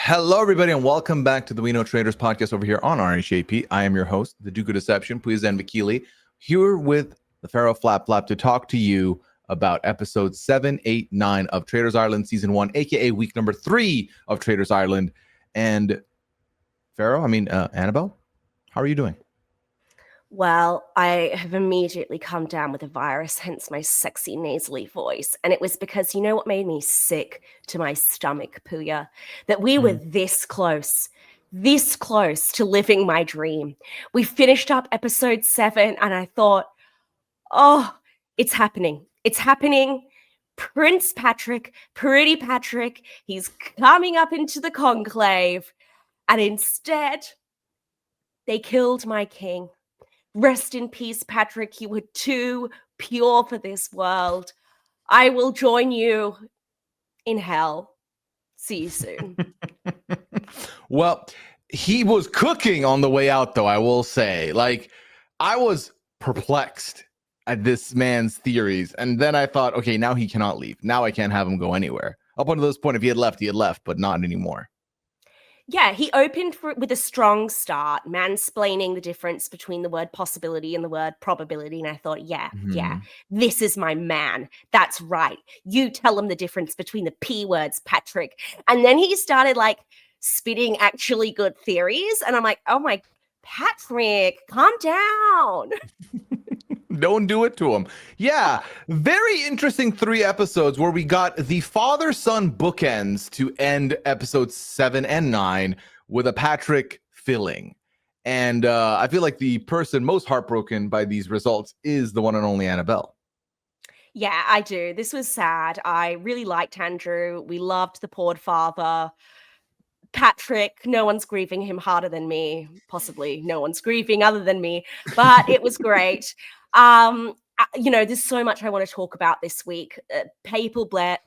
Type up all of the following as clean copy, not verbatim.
Hello, everybody, and welcome back to the We Know Traitors podcast over here on RHAP. I am your host, the Duke of Deception, Pooya and Annabel here with the Pharaoh Flap Flap to talk to you about episodes 7, 8, 9 of Traitors Ireland Season 1, aka week number 3 of Traitors Ireland. And Annabelle, how are you doing? Well, I have immediately come down with a virus, hence my sexy nasally voice. And it was because you know what made me sick to my stomach, Pooya? That we were this close to living my dream. We finished up episode 7, and I thought, oh, it's happening. It's happening. Prince Patrick, Pretty Patrick, he's coming up into the conclave. And instead, they killed my king. Rest in peace, Patrick. You were too pure for this world. I will join you in hell. See you soon. Well, he was cooking on the way out, though, I will say. Like, I was perplexed at this man's theories. And then I thought, okay, now he cannot leave. Now I can't have him go anywhere. Up until this point, if he had left, but not anymore. Yeah, he opened with a strong start, mansplaining the difference between the word possibility and the word probability. And I thought, yeah, this is my man. That's right. You tell him the difference between the P words, Patrick. And then he started like spitting actually good theories. And I'm like, oh my, Patrick, calm down. Don't do it to him. Yeah, very interesting 3 episodes where we got the father-son bookends to end episodes 7 and 9 with a Patrick filling. And I feel like the person most heartbroken by these results is the one and only Annabelle. Yeah, I do. This was sad. I really liked Andrew. We loved the Poured Father. Patrick, no one's grieving him harder than me. Possibly no one's grieving other than me, but it was great. There's so much I want to talk about this week. People bear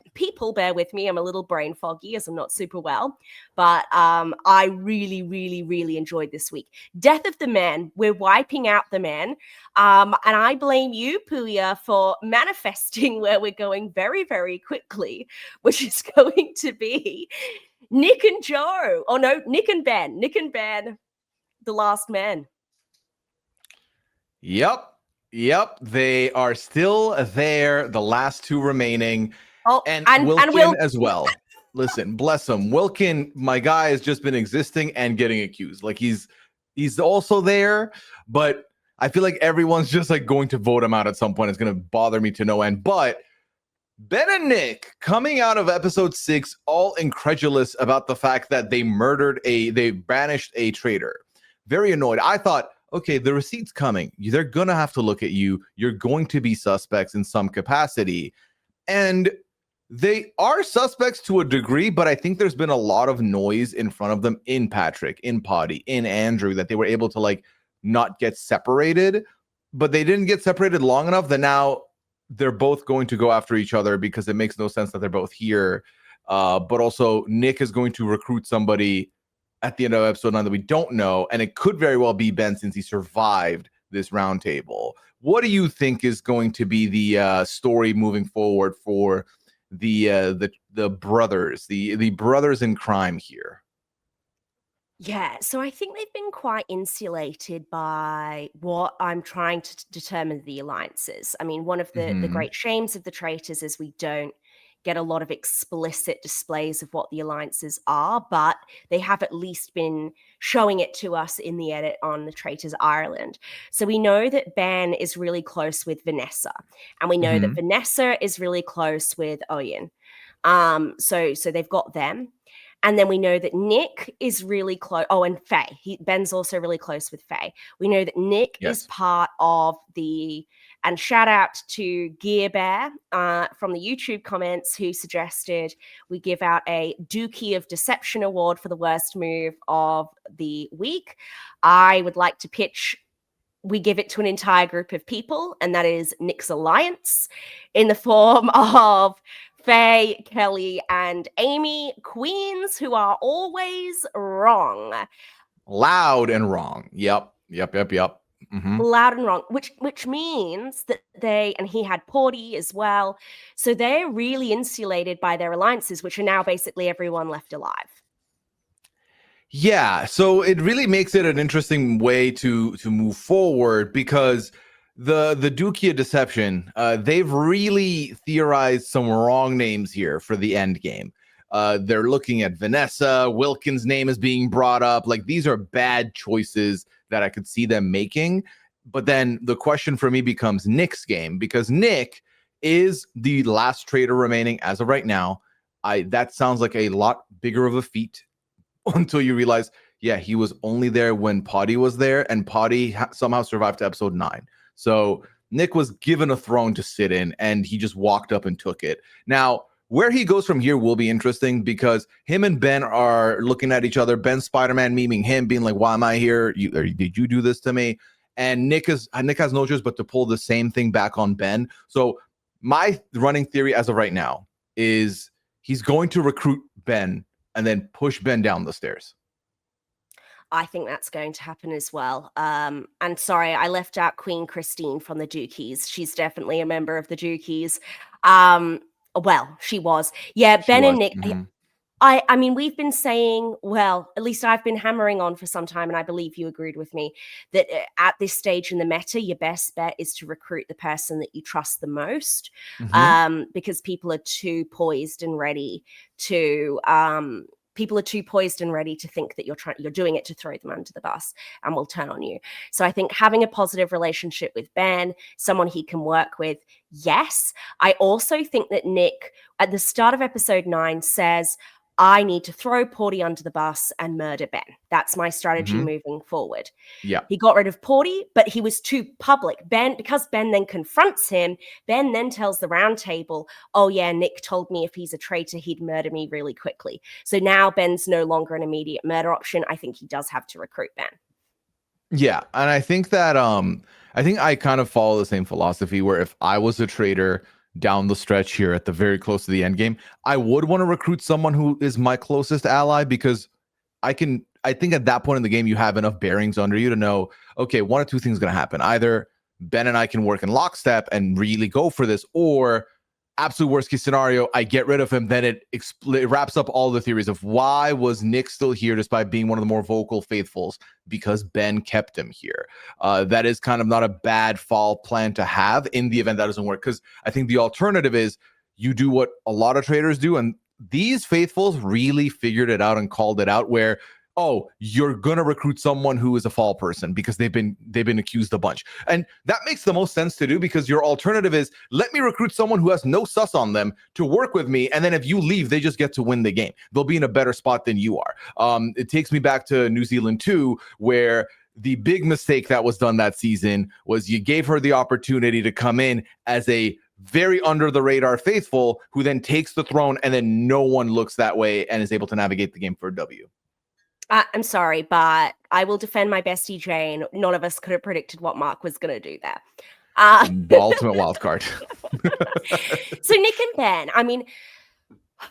with me. I'm a little brain foggy as I'm not super well, but I really, really, really enjoyed this week. Death of the Man. We're wiping out the man. And I blame you, Pooya, for manifesting where we're going very, very quickly, which is going to be Nick and Joe. Oh, no, Nick and Ben. The last men. Yep. They are still there. The last 2 remaining. Oh, and Wilkin as well. Listen, bless him. Wilkin, my guy, has just been existing and getting accused. Like he's also there, but I feel like everyone's just like going to vote him out at some point. It's going to bother me to no end. But Ben and Nick coming out of episode 6, all incredulous about the fact that they banished a traitor. Very annoyed. I thought, okay, the receipt's coming. They're going to have to look at you. You're going to be suspects in some capacity. And they are suspects to a degree, but I think there's been a lot of noise in front of them in Patrick, in Potty, in Andrew, that they were able to like not get separated, but they didn't get separated long enough that now they're both going to go after each other because it makes no sense that they're both here. But also Nick is going to recruit somebody at the end of episode 9 that we don't know, and it could very well be Ben since he survived this roundtable. What do you think is going to be the story moving forward for the brothers, the brothers in crime here? Yeah, so I think they've been quite insulated by what I'm trying to determine the alliances. I mean, one of the great shames of the Traitors is we don't get a lot of explicit displays of what the alliances are, but they have at least been showing it to us in the edit on the Traitors Ireland. So we know that Ben is really close with Vanessa, and we know that Vanessa is really close with Owen. So they've got them. And then we know that Nick is really close. Oh, and Faye. Ben's also really close with Faye. We know that Nick is part of and shout out to Gear Bear from the YouTube comments who suggested we give out a Dookie of Deception award for the worst move of the week. I would like to pitch we give it to an entire group of people, and that is Nick's Alliance in the form of Faye, Kelly, and Amy, queens who are always wrong. Loud and wrong. Yep. Loud and wrong, which means that and he had Porty as well. So they're really insulated by their alliances, which are now basically everyone left alive. Yeah, so it really makes it an interesting way to move forward because the Dukia deception, they've really theorized some wrong names here for the end game. They're looking at Vanessa, Wilkins' name is being brought up. Like these are bad choices that I could see them making. But then the question for me becomes Nick's game, because Nick is the last traitor remaining as of right now. That sounds like a lot bigger of a feat until you realize, yeah, he was only there when Potty was there, and Potty somehow survived to episode 9. So Nick was given a throne to sit in, and he just walked up and took it. Now, where he goes from here will be interesting because him and Ben are looking at each other. Ben Spider-Man memeing him, being like, "Why am I here? Did you do this to me?" And Nick has no choice but to pull the same thing back on Ben. So my running theory as of right now is he's going to recruit Ben and then push Ben down the stairs. I think that's going to happen as well. And sorry, I left out Queen Christine from the Dukies. She's definitely a member of the Dukies. Well, she was. Yeah, Ben and Nick. Mm-hmm. I mean, we've been saying, well, at least I've been hammering on for some time, and I believe you agreed with me, that at this stage in the meta, your best bet is to recruit the person that you trust the most, because people are too poised and ready to think that you're doing it to throw them under the bus and will turn on you. So I think having a positive relationship with Ben, someone he can work with, yes. I also think that Nick, at the start of episode 9, says, I need to throw Porty under the bus and murder Ben. That's my strategy moving forward. Yeah. He got rid of Porty, but he was too public. Because Ben then confronts him, Ben then tells the roundtable, oh yeah, Nick told me if he's a traitor, he'd murder me really quickly. So now Ben's no longer an immediate murder option. I think he does have to recruit Ben. Yeah, and I think that I think I kind of follow the same philosophy where if I was a traitor down the stretch here at the very close to the end game, I would want to recruit someone who is my closest ally, because I think at that point in the game you have enough bearings under you to know, okay, one or two things going to happen. Either Ben and I can work in lockstep and really go for this, or absolute worst case scenario, I get rid of him. Then it wraps up all the theories of why was Nick still here despite being one of the more vocal faithfuls, because Ben kept him here. That is kind of not a bad fall plan to have in the event that doesn't work, because I think the alternative is you do what a lot of traders do, and these faithfuls really figured it out and called it out, where, oh, you're gonna recruit someone who is a fall person because they've been accused a bunch. And that makes the most sense to do, because your alternative is, let me recruit someone who has no sus on them to work with me, and then if you leave, they just get to win the game. They'll be in a better spot than you are. It takes me back to New Zealand 2, where the big mistake that was done that season was you gave her the opportunity to come in as a very under the radar faithful who then takes the throne, and then no one looks that way and is able to navigate the game for a W. I'm sorry, but I will defend my bestie Jane. None of us could have predicted what Mark was going to do there. The ultimate wild card. So Nick and Ben, I mean,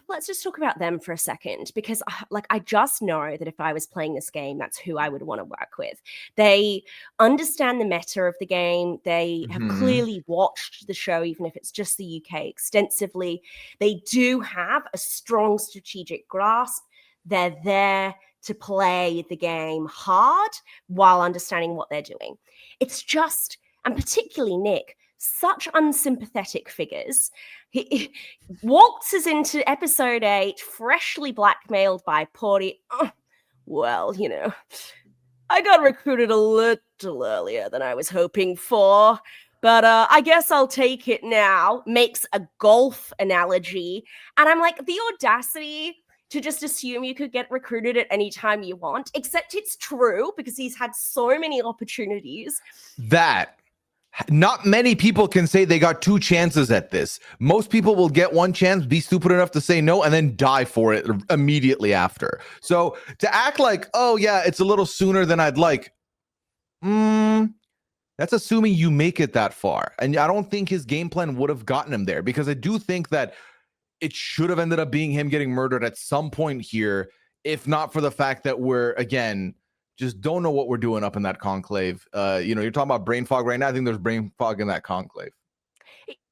let's just talk about them for a second, because I just know that if I was playing this game, that's who I would want to work with. They understand the meta of the game. They have clearly watched the show, even if it's just the UK, extensively. They do have a strong strategic grasp. They're there to play the game hard while understanding what they're doing. It's just, and particularly Nick, such unsympathetic figures. He waltzes into episode 8, freshly blackmailed by Porty. Oh, well, you know, I got recruited a little earlier than I was hoping for, but I guess I'll take it now. Makes a golf analogy. And I'm like, the audacity to just assume you could get recruited at any time you want, except it's true because he's had so many opportunities. That not many people can say they got 2 chances at this. Most people will get 1 chance, be stupid enough to say no, and then die for it immediately after. So to act like, oh yeah, it's a little sooner than I'd like, that's assuming you make it that far. And I don't think his game plan would have gotten him there, because I do think that it should have ended up being him getting murdered at some point here, if not for the fact that we're, again, just don't know what we're doing up in that conclave. You're talking about brain fog right now. I think there's brain fog in that conclave.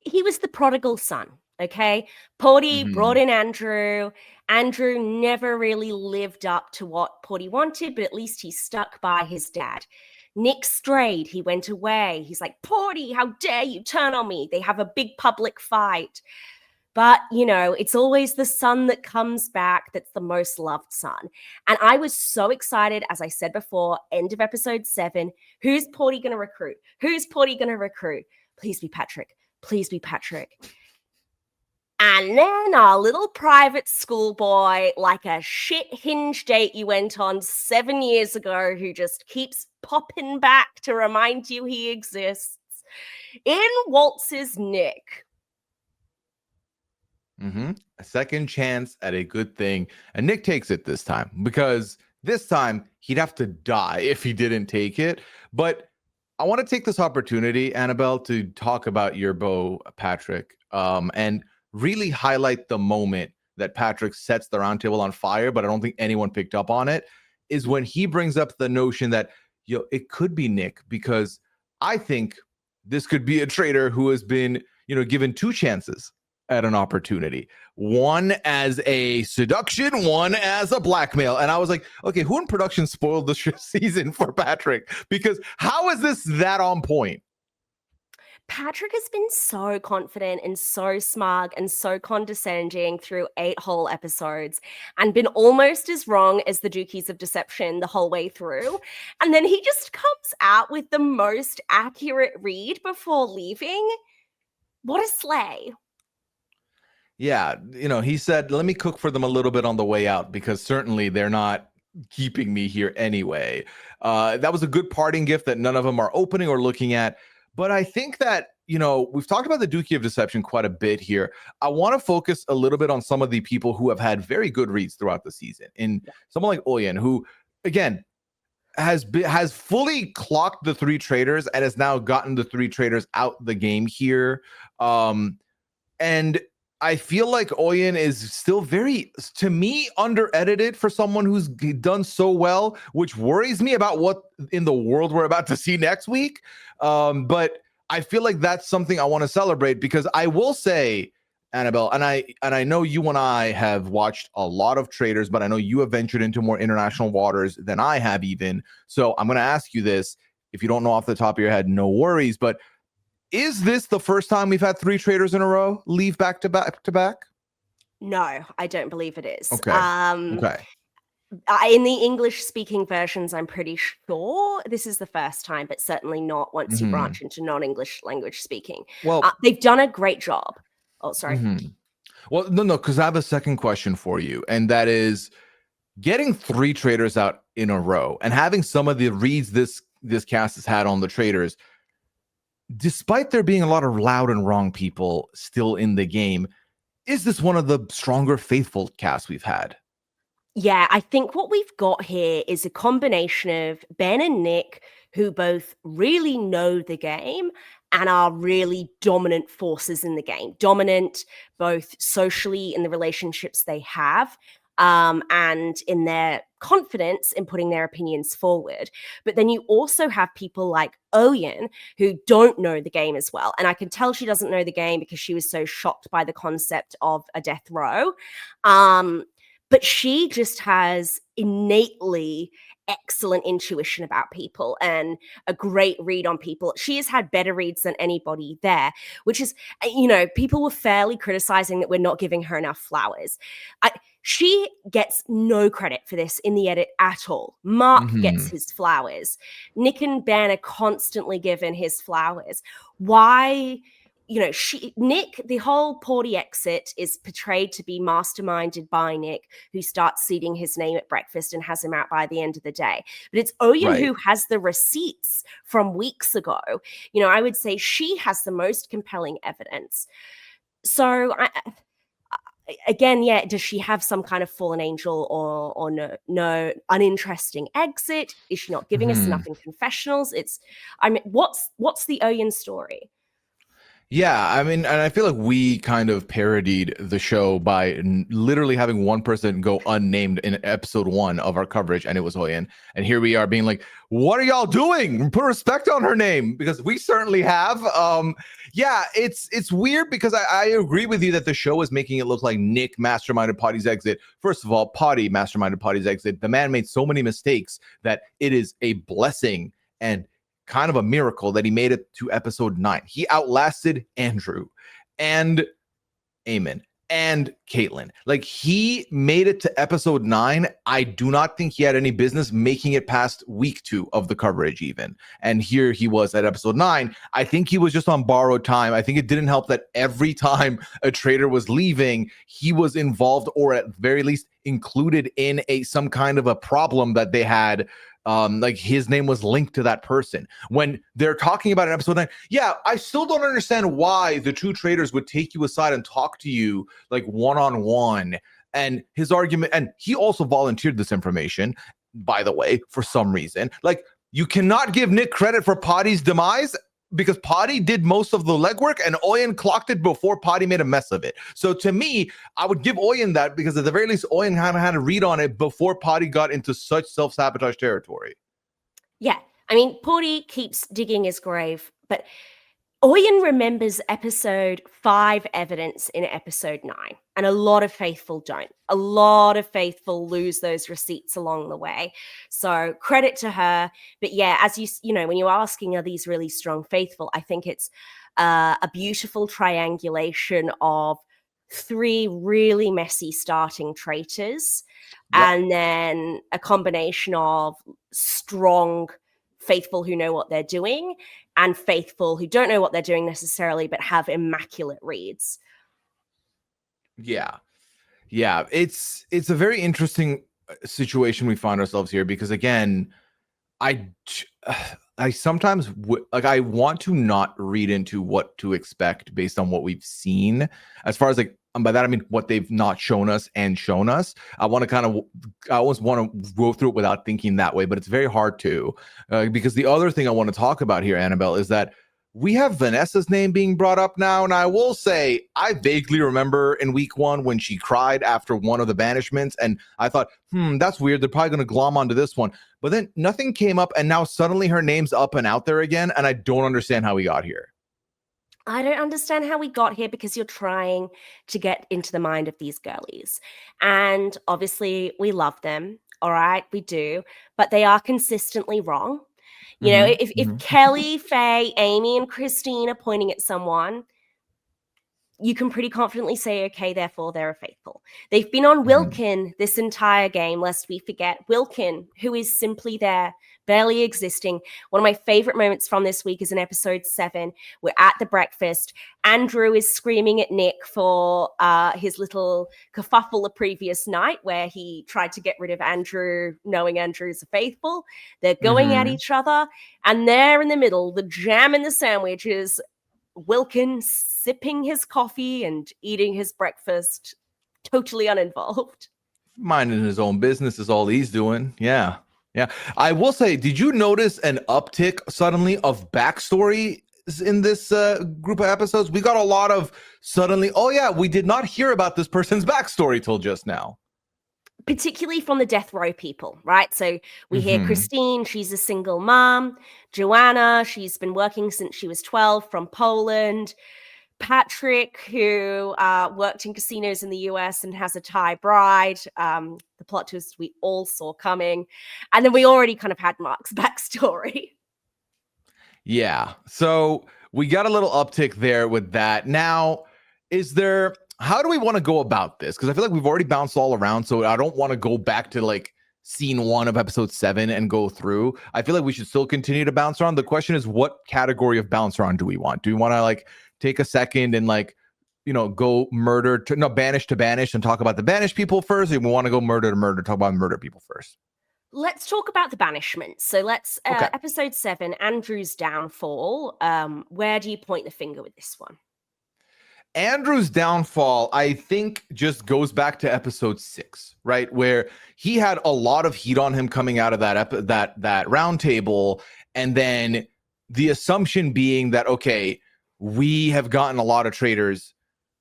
He was the prodigal son. Okay. Porty brought Mm-hmm. in Andrew. Andrew never really lived up to what Porty wanted, but at least he stuck by his dad. Nick strayed. He went away. He's like, Porty, how dare you turn on me? They have a big public fight. But, you know, it's always the son that comes back that's the most loved son. And I was so excited, as I said before, end of episode 7. Who's Porty going to recruit? Who's Porty going to recruit? Please be Patrick. Please be Patrick. And then our little private schoolboy, like a shit hinge date you went on 7 years ago, who just keeps popping back to remind you he exists. In waltzes Nick. Mm-hmm. A second chance at a good thing. And Nick takes it this time, because this time he'd have to die if he didn't take it. But I want to take this opportunity, Annabelle, to talk about your beau, Patrick, and really highlight the moment that Patrick sets the roundtable on fire, but I don't think anyone picked up on it, is when he brings up the notion that, it could be Nick, because I think this could be a traitor who has been, given 2 chances at an opportunity, one as a seduction, one as a blackmail. And I was like, okay, who in production spoiled the season for Patrick? Because how is this that on point? Patrick has been so confident and so smug and so condescending through 8 whole episodes, and been almost as wrong as the Dukies of Deception the whole way through. And then he just comes out with the most accurate read before leaving. What a slay. Yeah, he said, let me cook for them a little bit on the way out, because certainly they're not keeping me here anyway. That was a good parting gift that none of them are opening or looking at. But I think that, we've talked about the Dookie of Deception quite a bit here. I want to focus a little bit on some of the people who have had very good reads throughout the season. And someone like Oyen, who, again, has fully clocked the 3 traitors and has now gotten the 3 traitors out the game here. And I feel like Oyen is still very, to me, under-edited for someone who's done so well, which worries me about what in the world we're about to see next week. But I feel like that's something I want to celebrate, because I will say, Annabelle, and I know you and I have watched a lot of Traitors, but I know you have ventured into more international waters than I have even. So I'm going to ask you this. If you don't know off the top of your head, no worries. But is this the first time we've had 3 traitors in a row leave back to back? No, I don't believe it is. Okay. Okay. In the English-speaking versions, I'm pretty sure this is the first time, but certainly not once you branch into non-English language speaking. Well, they've done a great job. Oh, sorry. Well, no, because I have a second question for you, and that is getting 3 traitors out in a row and having some of the reads this cast has had on the traitors. Despite there being a lot of loud and wrong people still in the game, is this one of the stronger faithful casts we've had? Yeah, I think what we've got here is a combination of Ben and Nick, who both really know the game and are really dominant forces in the game. Dominant both socially in the relationships they have, and in their confidence in putting their opinions forward. But then you also have people like Oyen, who don't know the game as well. And I can tell she doesn't know the game because she was so shocked by the concept of a death row. But she just has innately excellent intuition about people and a great read on people. She has had better reads than anybody there, which is, people were fairly criticizing that we're not giving her enough flowers. She gets no credit for this in the edit at all. Mark gets his flowers. Nick and Ben are constantly given his flowers. Why? Nick, the whole Porty exit is portrayed to be masterminded by Nick, who starts seeding his name at breakfast and has him out by the end of the day. But it's Oyen who has the receipts from weeks ago. I would say she has the most compelling evidence. So again, does she have some kind of fallen angel or no uninteresting exit? Is she not giving us enough in confessionals? What's the Oyen story? Yeah, I mean, and I feel like we kind of parodied the show by literally having one person go unnamed in episode 1 of our coverage, and it was Hoyen. And here we are being like, "What are y'all doing? Put respect on her name," because we certainly have. Yeah, it's weird because I agree with you that the show is making it look like Nick masterminded Potty's exit. First of all, Potty masterminded Potty's exit. The man made so many mistakes that it is a blessing and kind of a miracle that he made it to episode 9. He outlasted Andrew and Eamon and Caitlin. Like, he made it to episode 9. I do not think he had any business making it past week 2 of the coverage even. And here he was at episode 9. I think he was just on borrowed time. I think it didn't help that every time a traitor was leaving, he was involved or at very least included in some kind of a problem that they had. Like, his name was linked to that person. When they're talking about in episode 9, yeah, I still don't understand why the two traitors would take you aside and talk to you like one-on-one. And his argument, and he also volunteered this information, by the way, for some reason. Like, you cannot give Nick credit for Potty's demise because Potty did most of the legwork and Oyen clocked it before Potty made a mess of it. So to me, I would give Oyen that because at the very least, Oyen had a read on it before Potty got into such self-sabotage territory. Yeah. I mean, Potty keeps digging his grave, but Oyen remembers episode 5 evidence in episode 9, and a lot of faithful don't. A lot of faithful lose those receipts along the way. So credit to her. But yeah, as you know, when you're asking, are these really strong faithful, I think it's a beautiful triangulation of 3 really messy starting traitors, and then a combination of strong faithful who know what they're doing and faithful who don't know what they're doing necessarily but have immaculate reads. Yeah. It's a very interesting situation we find ourselves here because, again, I sometimes I want to not read into what to expect based on what we've seen, as far as like, by that I mean what they've not shown us and shown us. I always want to go through it without thinking that way, but it's very hard to, because the other thing I want to talk about here, Annabelle, is that we have Vanessa's name being brought up now. And I will say, I vaguely remember in week 1 when she cried after one of the banishments. And I thought, that's weird. They're probably going to glom onto this one. But then nothing came up. And now suddenly her name's up and out there again. And I don't understand how we got here. I don't understand how we got here because you're trying to get into the mind of these girlies. And obviously we love them. All right, we do. But they are consistently wrong. You know, if Kelly, Faye, Amy, and Christine are pointing at someone, you can pretty confidently say, okay, therefore they're a faithful. They've been on Wilkin this entire game, lest we forget. Wilkin, who is simply there, barely existing. One of my favorite moments from this week is in episode 7. We're at the breakfast. Andrew is screaming at Nick for his little kerfuffle the previous night where he tried to get rid of Andrew, knowing Andrew's a faithful. They're going at each other. And there in the middle, the jam in the sandwich is Wilkin sipping his coffee and eating his breakfast, totally uninvolved. Minding his own business is all he's doing. Yeah. I will say, did you notice an uptick suddenly of backstory in this group of episodes? We got a lot of suddenly, oh yeah, we did not hear about this person's backstory till just now. Particularly from the death row people, right? So we hear Christine, she's a single mom. Joanna, she's been working since she was 12 from Poland. Patrick, who worked in casinos in the US and has a Thai bride. The plot twist we all saw coming. And then we already kind of had Mark's backstory. Yeah. So we got a little uptick there with that. Now, how do we want to go about this? Because I feel like we've already bounced all around. So I don't want to go back to like scene 1 of episode 7 and go through. I feel like we should still continue to bounce around. The question is, what category of bounce around do we want? Do we want to like take a second and like, go banish to banish and talk about the banished people first? Or we want to go murder to murder, talk about murder people first? Let's talk about the banishment. So let's, Okay. Episode 7, Andrew's downfall. Where do you point the finger with this one? Andrew's downfall, I think, just goes back to episode 6, right? Where he had a lot of heat on him coming out of that round table. And then the assumption being that, okay, we have gotten a lot of traitors,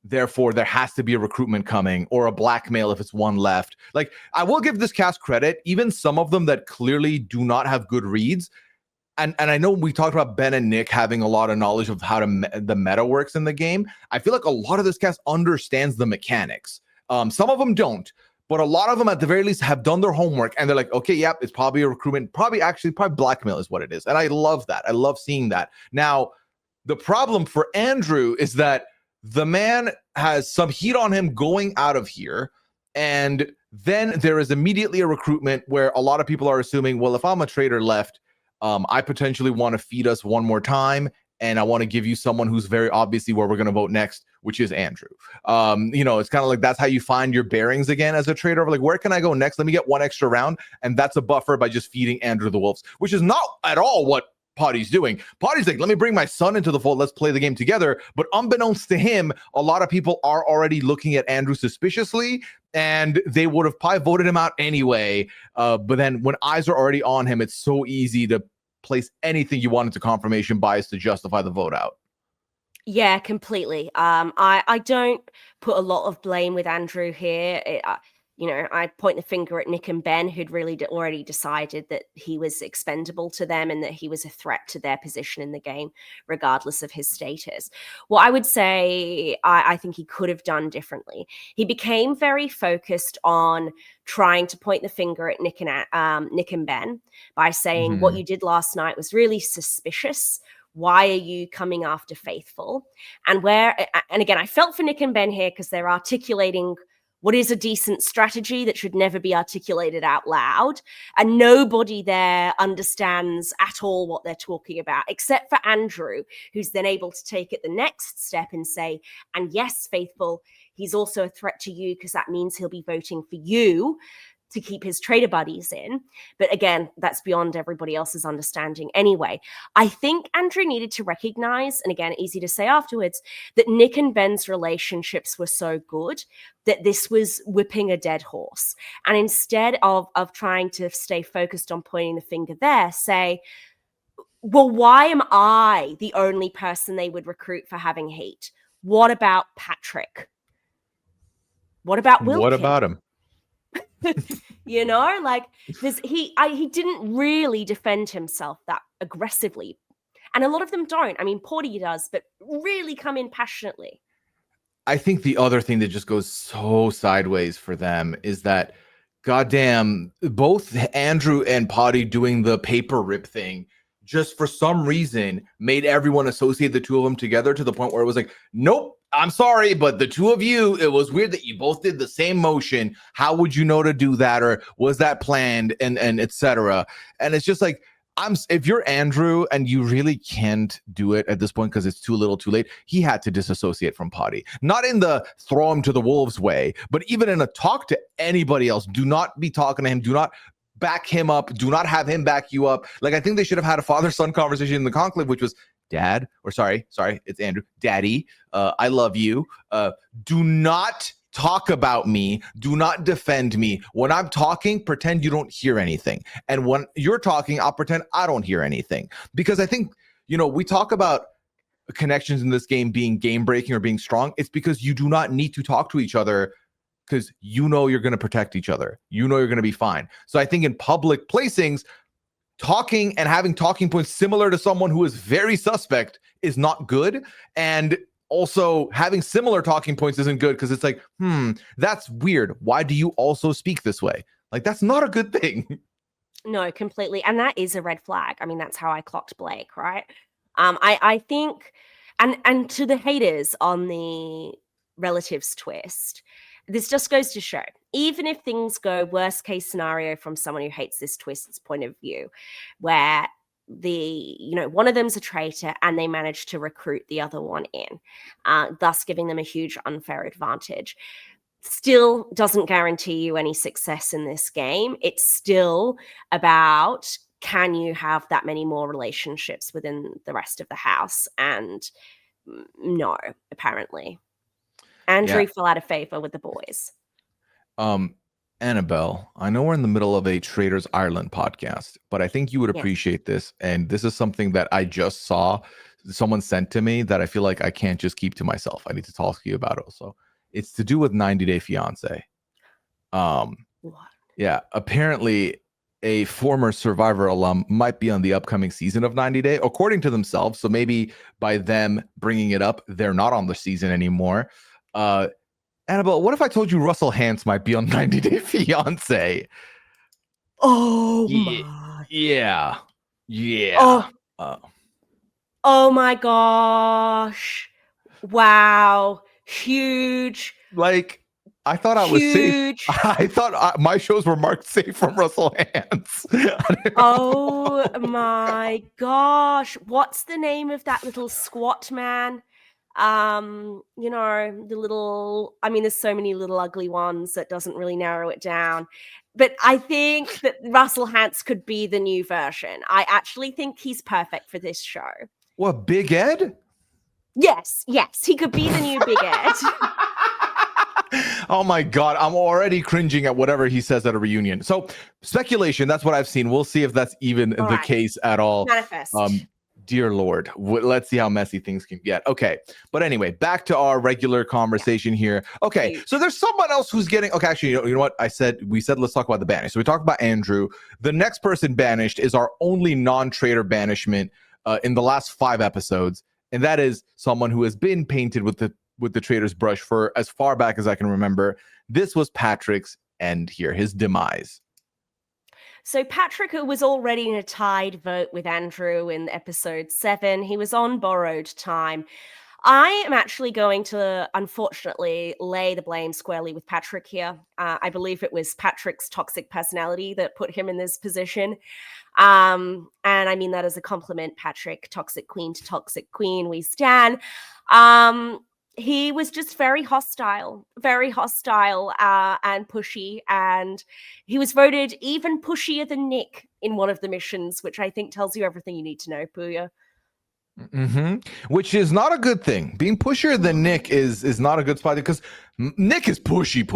therefore there has to be a recruitment coming or a blackmail if it's one left. Like, I will give this cast credit, even some of them that clearly do not have good reads. And I know we talked about Ben and Nick having a lot of knowledge of how the meta works in the game. I feel like a lot of this cast understands the mechanics. Some of them don't, but a lot of them at the very least have done their homework, and they're like, okay, yep, it's probably a recruitment, probably blackmail is what it is. And I love that. I love seeing that. Now, the problem for Andrew is that the man has some heat on him going out of here, and then there is immediately a recruitment where a lot of people are assuming, well, if I'm a traitor left, I potentially want to feed us one more time, and I want to give you someone who's very obviously where we're going to vote next, which is Andrew. It's kind of like that's how you find your bearings again as a traitor. Like, where can I go next? Let me get one extra round, and that's a buffer by just feeding Andrew the Wolves, which is not at all what Potty's doing. Potty's like, let me bring my son into the fold. Let's play the game together. But unbeknownst to him, a lot of people are already looking at Andrew suspiciously, and they would have probably voted him out anyway. But then when eyes are already on him, it's so easy to place anything you want into confirmation bias to justify the vote out. Yeah, completely. I don't put a lot of blame with Andrew here. I point the finger at Nick and Ben, who'd really already decided that he was expendable to them and that he was a threat to their position in the game, regardless of his status. What I would say I think he could have done differently. He became very focused on trying to point the finger at Nick and Ben by saying what you did last night was really suspicious. Why are you coming after Faithful? And again, I felt for Nick and Ben here because they're articulating what is a decent strategy that should never be articulated out loud. And nobody there understands at all what they're talking about, except for Andrew, who's then able to take it the next step and say, and yes, Faithful, he's also a threat to you because that means he'll be voting for you to keep his traitor buddies in. But again, that's beyond everybody else's understanding anyway. I think Andrew needed to recognize, and again, easy to say afterwards, that Nick and Ben's relationships were so good that this was whipping a dead horse. And instead of trying to stay focused on pointing the finger there, say, well, why am I the only person they would recruit for having hate? What about Patrick? What about Wilkin? What about him? He didn't really defend himself that aggressively, and a lot of them don't. I mean, Porty does, but really come in passionately. I think the other thing that just goes so sideways for them is that, goddamn, both Andrew and Potty doing the paper rip thing just for some reason made everyone associate the two of them together to the point where it was like, nope, I'm sorry, but the two of you, it was weird that you both did the same motion. How would you know to do that? Or was that planned? And etc. And it's just like, if you're Andrew and you really can't do it at this point because it's too little too late, he had to disassociate from Potty. Not in the throw him to the wolves way, but even in a talk to anybody else. Do not be talking to him. Do not back him up. Do not have him back you up. Like, I think they should have had a father-son conversation in the conclave, which was, Dad, or sorry, it's Andrew. Daddy, I love you. Do not talk about me. Do not defend me. When I'm talking, pretend you don't hear anything. And when you're talking, I'll pretend I don't hear anything. Because I think, we talk about connections in this game being game breaking or being strong. It's because you do not need to talk to each other because you're going to protect each other. You're going to be fine. So I think in public placings, talking and having talking points similar to someone who is very suspect is not good. And also having similar talking points isn't good because it's like, that's weird. Why do you also speak this way? Like, that's not a good thing. No, completely. And that is a red flag. I mean, that's how I clocked Blake, right? I think, and to the haters on the relatives twist, this just goes to show, even if things go worst case scenario from someone who hates this twist's point of view, where one of them's a traitor and they manage to recruit the other one in, thus giving them a huge unfair advantage, still doesn't guarantee you any success in this game. It's still about, can you have that many more relationships within the rest of the house? And no, apparently. Andrew fell out of favor with the boys. Annabel, I know we're in the middle of a Traitors Ireland podcast, but I think you would appreciate this. And this is something that I just saw someone sent to me that I feel like I can't just keep to myself. I need to talk to you about it also. It's to do with 90 Day Fiance. What? Yeah, apparently a former Survivor alum might be on the upcoming season of 90 Day, according to themselves. So maybe by them bringing it up, they're not on the season anymore. Annabelle, what if I told you Russell Hantz might be on 90 Day Fiance? Oh Yeah, my. yeah, yeah. Oh. Oh my gosh. Wow. Huge. Like, I thought I was safe. Huge. I thought my shows were marked safe from Russell Hantz. Oh my gosh. What's the name of that little squat man? You know, the little, I mean, there's so many little ugly ones that doesn't really narrow it down. But I think that Russell Hantz could be the new version. I actually think he's perfect for this show. What, Big Ed? Yes, he could be the new Big Ed. Oh my God, I'm already cringing at whatever he says at a reunion. So speculation, that's what I've seen. We'll see if that's even the case at all. Manifest. Dear Lord, let's see how messy things can get. Okay, but anyway, back to our regular conversation here. Okay, so there's someone else who's getting. Okay, actually, you know what we said let's talk about the banished. So we talked about Andrew. The next person banished is our only non-traitor banishment in the last 5 episodes, and that is someone who has been painted with the traitor's brush for as far back as I can remember. This was Patrick's end here, his demise. So Patrick was already in a tied vote with Andrew in episode 7. He was on borrowed time. I am actually going to, unfortunately, lay the blame squarely with Patrick here. I believe it was Patrick's toxic personality that put him in this position. And I mean that as a compliment, Patrick, toxic queen to toxic queen, we stan. He was just very hostile and pushy. And he was voted even pushier than Nick in one of the missions, which I think tells you everything you need to know, Pooya. Mm-hmm. Which is not a good thing. Being pushier than Nick is not a good spot because Nick is pushy.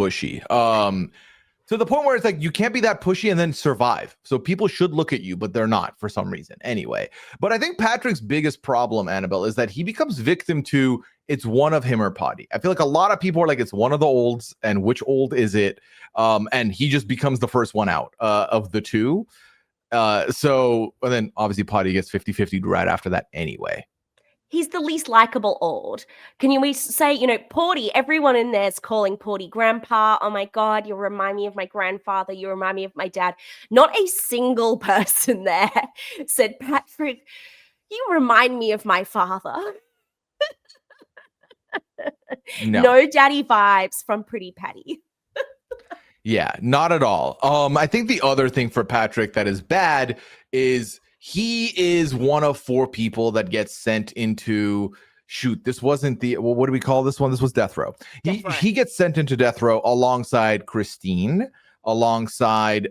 To the point where it's like you can't be that pushy and then survive. So people should look at you, but they're not for some reason. Anyway, but I think Patrick's biggest problem, Annabelle, is that he becomes victim to it's one of him or Potty. I feel like a lot of people are like, it's one of the olds, and which old is it? And he just becomes the first one out of the two. So and then obviously Potty gets 50-50 right after that anyway. He's the least likable old. Can we say, you know, Porty, everyone in there's calling Porty grandpa. Oh my God, you remind me of my grandfather. You remind me of my dad. Not a single person there said, Patrick, you remind me of my father. No daddy vibes from Pretty Patty. Yeah, not at all. I think the other thing for Patrick that is bad is he is one of 4 people that gets sent into this wasn't what do we call this one? This was death row. He gets sent into death row alongside Christine, alongside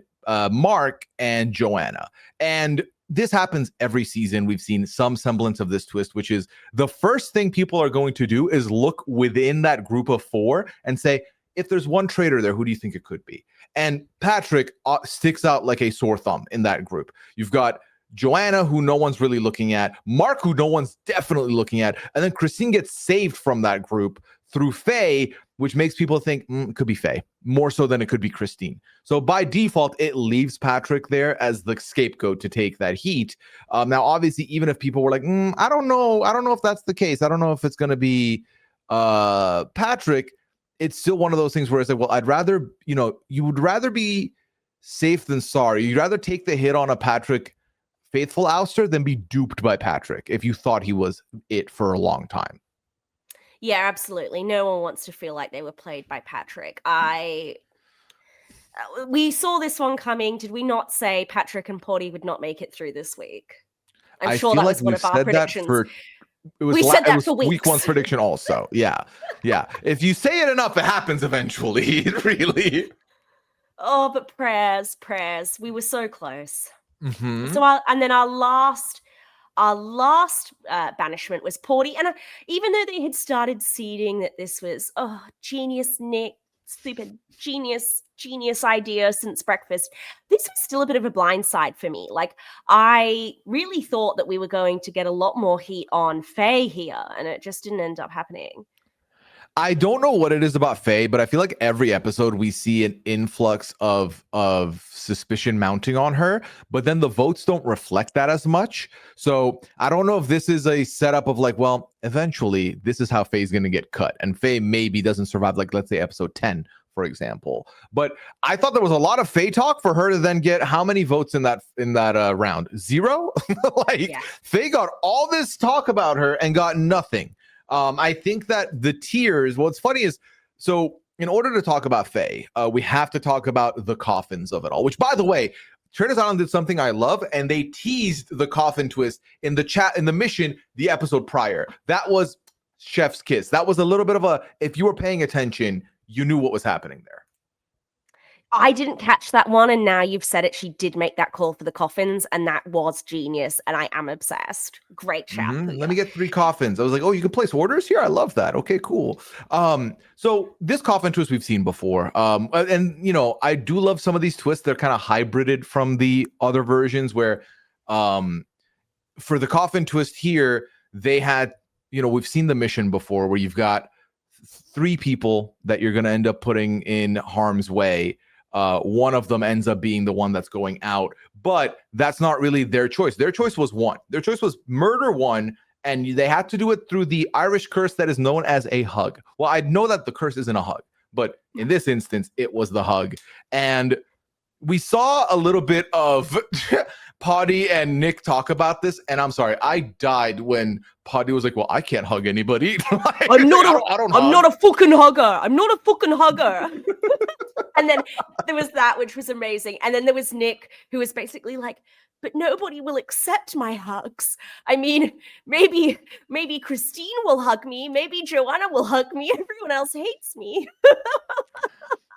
Mark and Joanna. And this happens every season. We've seen some semblance of this twist, which is the first thing people are going to do is look within that group of 4 and say, if there's one traitor there, who do you think it could be? And Patrick sticks out like a sore thumb in that group. You've got Joanna, who no one's really looking at, Mark, who no one's definitely looking at, and then Christine gets saved from that group through Faye, which makes people think it could be Faye, more so than it could be Christine. So by default, it leaves Patrick there as the scapegoat to take that heat. Now, obviously, even if people were like, I don't know if that's the case. I don't know if it's going to be Patrick. It's still one of those things where it's like, well, I'd rather, you would rather be safe than sorry. You'd rather take the hit on a Patrick faithful ouster than be duped by Patrick if you thought he was it for a long time. Yeah, absolutely. No one wants to feel like they were played by Patrick. We saw this one coming. Did we not say Patrick and Porty would not make it through this week? I'm sure that was one of our predictions. We said that for weeks. Week 1's prediction also. Yeah. If you say it enough, it happens eventually. Really. Oh, but prayers. We were so close. Mm-hmm. So our last banishment was Porty, and even though they had started seeding that this was genius Nick, stupid genius idea since breakfast. This was still a bit of a blindside for me. Like, I really thought that we were going to get a lot more heat on Faye here, and it just didn't end up happening. I don't know what it is about Faye, but I feel like every episode we see an influx of suspicion mounting on her, but then the votes don't reflect that as much. So I don't know if this is a setup of like, well, eventually this is how Faye's going to get cut, and Faye maybe doesn't survive, like, let's say episode 10, for example. But I thought there was a lot of Faye talk for her to then get how many votes in that round? 0? Faye got all this talk about her and got nothing. I think that the tiers, what's funny is, so in order to talk about Faye, we have to talk about the coffins of it all, which, by the way, Traitors Island did something I love, and they teased the coffin twist in the chat, in the mission, the episode prior. That was chef's kiss. That was a little bit of a, if you were paying attention, you knew what was happening there. I didn't catch that one, and now you've said it. She did make that call for the coffins, and that was genius, and I am obsessed. Great chat. Let me get 3 coffins. I was like, oh, you can place orders here? I love that. Okay, cool. So this coffin twist we've seen before. And, you know, I do love some of these twists. They're kind of hybrided from the other versions where for the coffin twist here, they had, you know, we've seen the mission before where you've got 3 people that you're going to end up putting in harm's way. One of them ends up being the one that's going out, but that's not really their choice. Their choice was 1. Their choice was murder 1, and they had to do it through the Irish curse that is known as a hug. Well, I know that the curse isn't a hug, but in this instance, it was the hug. And we saw a little bit of Poddy and Nick talk about this, and I'm sorry, I died when Poddy was like, well, I can't hug anybody. Like, I'm not a fucking hugger. I'm not a fucking hugger. And then there was that, which was amazing. And then there was Nick, who was basically like, but nobody will accept my hugs. I mean, maybe Christine will hug me. Maybe Joanna will hug me. Everyone else hates me.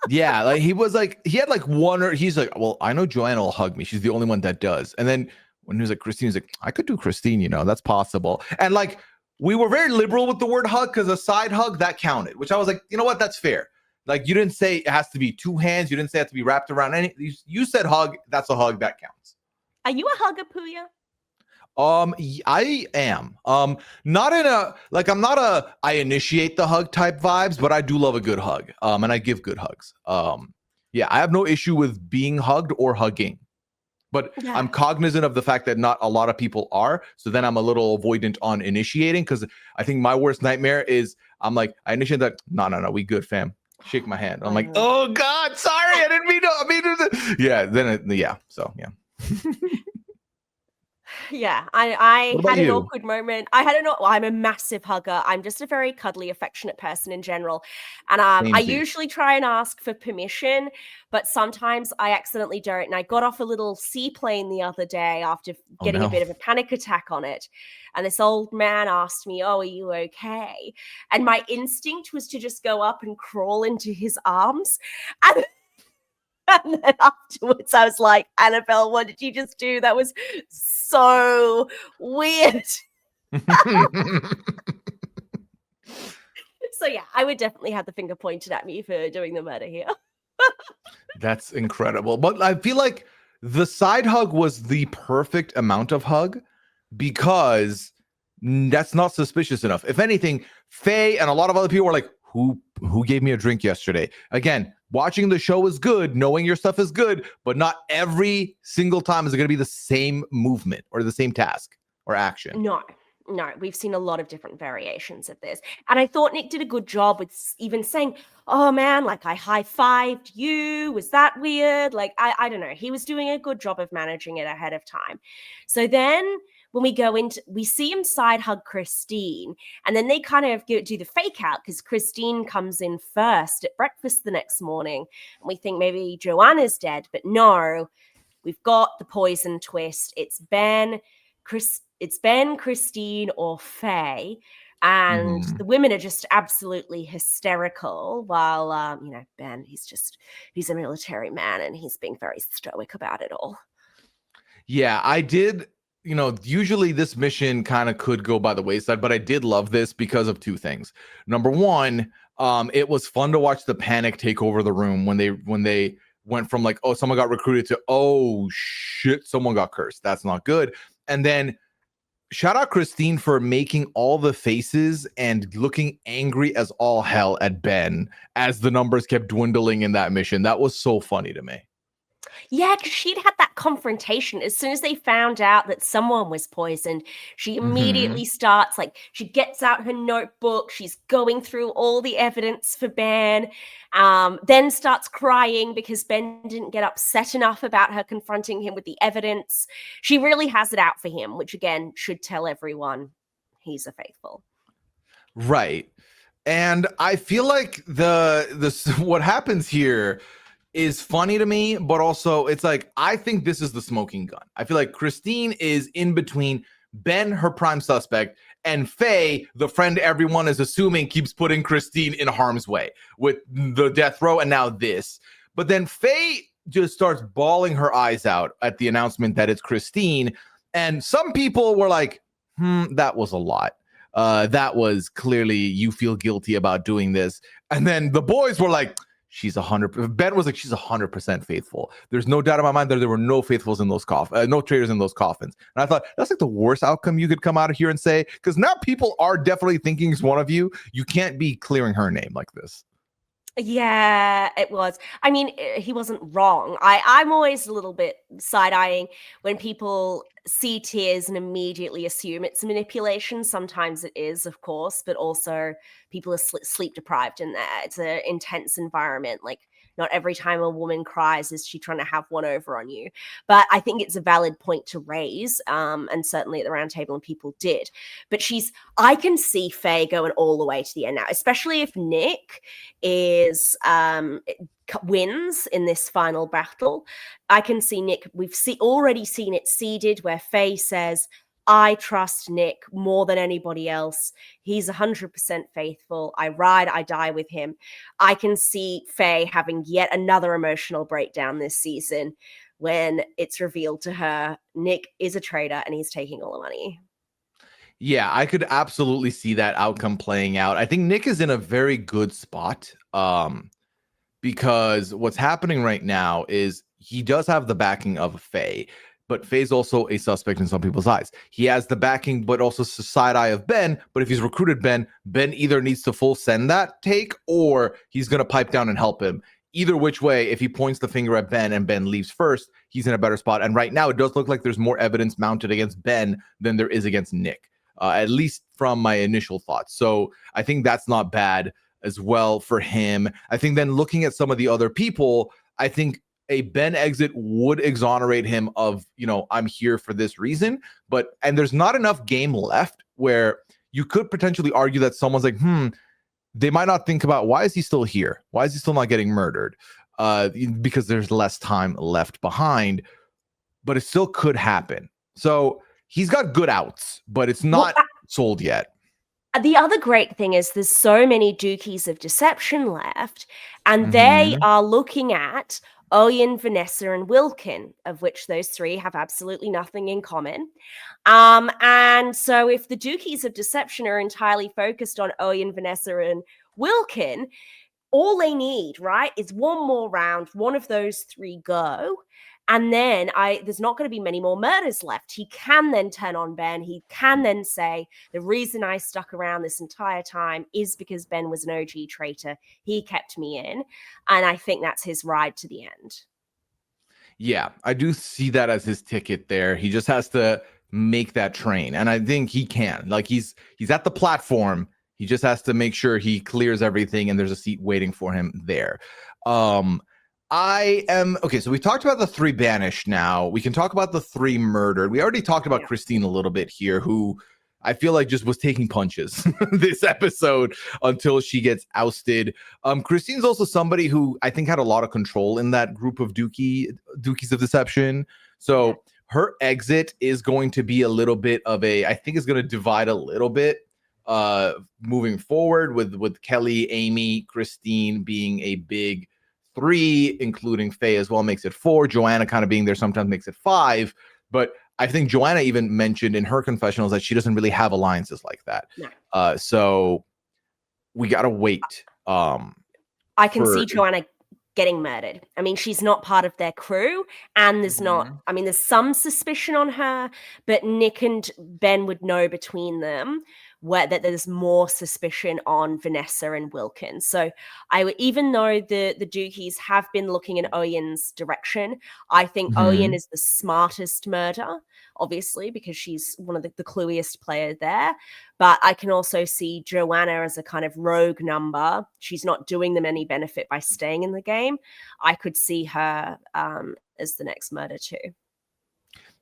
Yeah, like he was like, he had like one, or he's like, well, I know Joanna will hug me. She's the only one that does. And then when he was like, Christine, he's like, I could do Christine, you know, that's possible. And like, we were very liberal with the word hug because a side hug, that counted, which I was like, you know what, that's fair. Like, you didn't say it has to be 2 hands. You didn't say it has to be wrapped around any. You said hug. That's a hug. That counts. Are you a hugger, Pooya? I am. Not in a, like, I'm not a I initiate the hug type vibes, but I do love a good hug. And I give good hugs. Yeah, I have no issue with being hugged or hugging. But yeah, I'm cognizant of the fact that not a lot of people are. So then I'm a little avoidant on initiating, because I think my worst nightmare is I'm like, I initiate that. No, we good, fam. Shake my hand. I'm like, oh God, sorry, I didn't mean to. Yeah, then so yeah. Yeah, I had an awkward moment. I'm a massive hugger. I'm just a very cuddly, affectionate person in general. And I usually try and ask for permission, but sometimes I accidentally don't. And I got off a little seaplane the other day after getting a bit of a panic attack on it. And this old man asked me, oh, are you okay? And my instinct was to just go up and crawl into his arms. And then afterwards, I was like, Annabelle, what did you just do? That was so weird. So yeah, I would definitely have the finger pointed at me for doing the murder here. That's incredible. But I feel like the side hug was the perfect amount of hug, because that's not suspicious enough. If anything, Faye and a lot of other people were like, who gave me a drink yesterday? Again, watching the show is good, knowing your stuff is good, but not every single time is it going to be the same movement or the same task or action. No, we've seen a lot of different variations of this. And I thought Nick did a good job with even saying, oh man, like I high-fived you. Was that weird? Like, I don't know. He was doing a good job of managing it ahead of time. So then when we see him side hug Christine, and then they kind of do the fake out because Christine comes in first at breakfast the next morning. And we think maybe Joanna's dead, but no, we've got the poison twist. It's Ben, Christine, or Faye. And the women are just absolutely hysterical while, Ben, he's a military man and he's being very stoic about it all. Yeah, I did. Usually this mission kind of could go by the wayside, but I did love this because of 2 things. Number one, It was fun to watch the panic take over the room when they went from like, oh, someone got recruited to, oh shit, someone got cursed. That's not good. And then shout out Christine for making all the faces and looking angry as all hell at Ben as the numbers kept dwindling in that mission. That was so funny to me. Yeah, because she'd had that confrontation. As soon as they found out that someone was poisoned, she immediately starts, like, she gets out her notebook. She's going through all the evidence for Ben, then starts crying because Ben didn't get upset enough about her confronting him with the evidence. She really has it out for him, which, again, should tell everyone he's a faithful. Right. And I feel like the what happens here is funny to me, but also it's like, I think this is the smoking gun. I feel like Christine is in between Ben, her prime suspect, and Faye, the friend everyone is assuming keeps putting Christine in harm's way with the death row and now this. But then Faye just starts bawling her eyes out at the announcement that it's Christine. And some people were like, that was a lot. That was clearly, you feel guilty about doing this. And then the boys were like, she's 100%. Ben was like, she's 100% faithful. There's no doubt in my mind that there were no faithfuls in those no traitors in those coffins. And I thought that's like the worst outcome you could come out of here and say, because now people are definitely thinking it's one of you. You can't be clearing her name like this. Yeah, it was. I mean, he wasn't wrong. I'm always a little bit side-eyeing when people see tears and immediately assume it's manipulation. Sometimes it is, of course, but also people are sleep deprived in there. It's an intense environment. Like, not every time a woman cries is she trying to have one over on you. But I think it's a valid point to raise, and certainly at the round table and people did. But I can see Faye going all the way to the end now, especially if Nick is wins in this final battle. I can see Nick, we've already seen it seeded where Faye says, I trust Nick more than anybody else. He's 100% faithful. I ride, I die with him. I can see Faye having yet another emotional breakdown this season when it's revealed to her Nick is a traitor and he's taking all the money. Yeah, I could absolutely see that outcome playing out. I think Nick is in a very good spot, because what's happening right now is he does have the backing of Faye, but Faye's also a suspect in some people's eyes. He has the backing, but also side eye of Ben. But if he's recruited Ben either needs to full send that take or he's going to pipe down and help him. Either which way, if he points the finger at Ben and Ben leaves first, he's in a better spot. And right now, it does look like there's more evidence mounted against Ben than there is against Nick, at least from my initial thoughts. So I think that's not bad as well for him. I think then looking at some of the other people, I think a Ben exit would exonerate him of, I'm here for this reason. And there's not enough game left where you could potentially argue that someone's like, they might not think about, why is he still here? Why is he still not getting murdered? Because there's less time left behind, but it still could happen. So he's got good outs, but it's not sold yet. The other great thing is there's so many Dookies of Deception left, and they are looking at Oyen, Vanessa, and Wilkin, of which those three have absolutely nothing in common. And so if the Dookies of Deception are entirely focused on Oyen, Vanessa, and Wilkin, all they need, right, is one more round, one of those three go, and then there's not going to be many more murders left. He can then turn on Ben. He can then say, the reason I stuck around this entire time is because Ben was an OG traitor. He kept me in. And I think that's his ride to the end. Yeah, I do see that as his ticket there. He just has to make that train. And I think he can. Like, he's at the platform. He just has to make sure he clears everything and there's a seat waiting for him there. Okay, so we talked about the 3 banished now. We can talk about the 3 murdered. We already talked about Christine a little bit here, who I feel like just was taking punches this episode until she gets ousted. Christine's also somebody who I think had a lot of control in that group of Dookies of Deception. So her exit is going to be a little bit of I think it's going to divide a little bit moving forward with Kelly, Amy, Christine being a big 3, including Faye as well, makes it 4. Joanna kind of being there sometimes makes it 5. But I think Joanna even mentioned in her confessionals that she doesn't really have alliances like that. No. So we got to wait. I can for see Joanna getting murdered. I mean, she's not part of their crew, and there's not, Mhm. I mean, there's some suspicion on her, but Nick and Ben would know between them that there's more suspicion on Vanessa and Wilkins. So even though the Dookies have been looking in Oyen's direction, I think Oyen Mhm. is the smartest murder, obviously, because she's one of the clueiest player there. But I can also see Joanna as a kind of rogue number. She's not doing them any benefit by staying in the game. I could see her as the next murder too.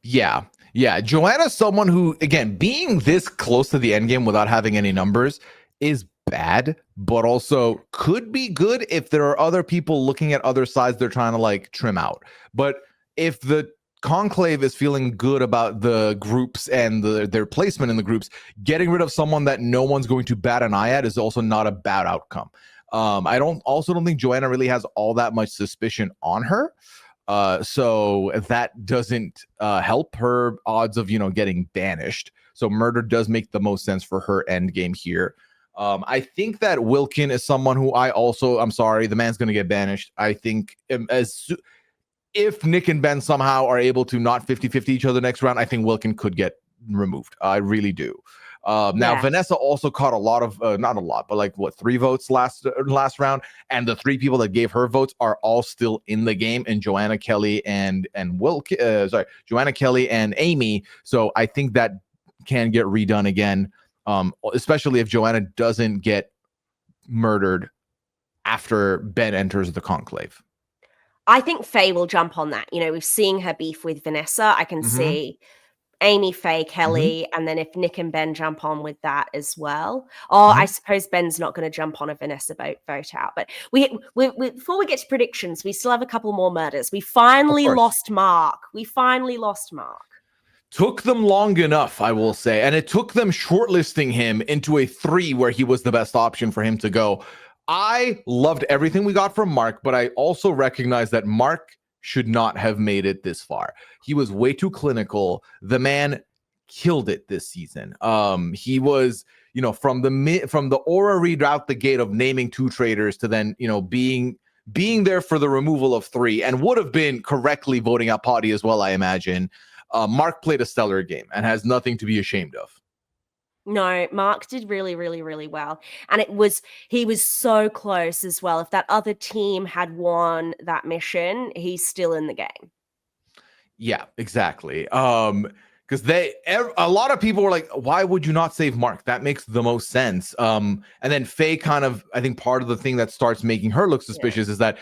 Yeah. Yeah. Joanna's someone who, again, being this close to the end game without having any numbers is bad, but also could be good if there are other people looking at other sides they're trying to like trim out. But if the conclave is feeling good about the groups and their placement in the groups, getting rid of someone that no one's going to bat an eye at is also not a bad outcome. I don't think Joanna really has all that much suspicion on her. So that doesn't help her odds of, getting banished. So murder does make the most sense for her end game here. I think that Wilkin is someone who I'm sorry, the man's going to get banished. I think if Nick and Ben somehow are able to not 50-50 each other next round, I think Wilkin could get removed. I really do. Now, Vanessa also caught a lot of, not a lot, but like 3 votes last round, and the 3 people that gave her votes are all still in the game, and Joanna Kelly and Joanna Kelly and Amy. So I think that can get redone again, especially if Joanna doesn't get murdered after Ben enters the conclave. I think Faye will jump on that. We've seen her beef with Vanessa. I can see Amy, Faye, Kelly, and then if Nick and Ben jump on with that as well. Or I suppose Ben's not going to jump on a Vanessa vote out. But we before we get to predictions, we still have a couple more murders. We finally lost Mark. Took them long enough, I will say. And it took them shortlisting him into a 3 where he was the best option for him to go. I loved everything we got from Mark, but I also recognize that Mark should not have made it this far. He was way too clinical. The man killed it this season. He was, from the aura read out the gate of naming 2 traitors to then, being there for the removal of 3, and would have been correctly voting out Potty as well, I imagine. Mark played a stellar game and has nothing to be ashamed of. No, Mark did really, really, really well. And he was so close as well. If that other team had won that mission, he's still in the game. Yeah, exactly. Because a lot of people were like, why would you not save Mark? That makes the most sense. And then Faye kind of, I think part of the thing that starts making her look suspicious is that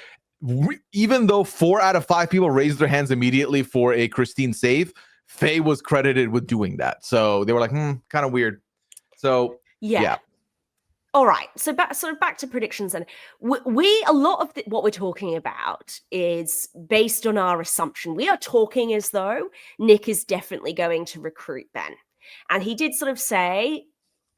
even though 4 out of 5 people raised their hands immediately for a Christine save, Faye was credited with doing that. So they were like, kind of weird. So yeah. All right. So back to predictions then. A lot of what we're talking about is based on our assumption. We are talking as though Nick is definitely going to recruit Ben. And he did sort of say,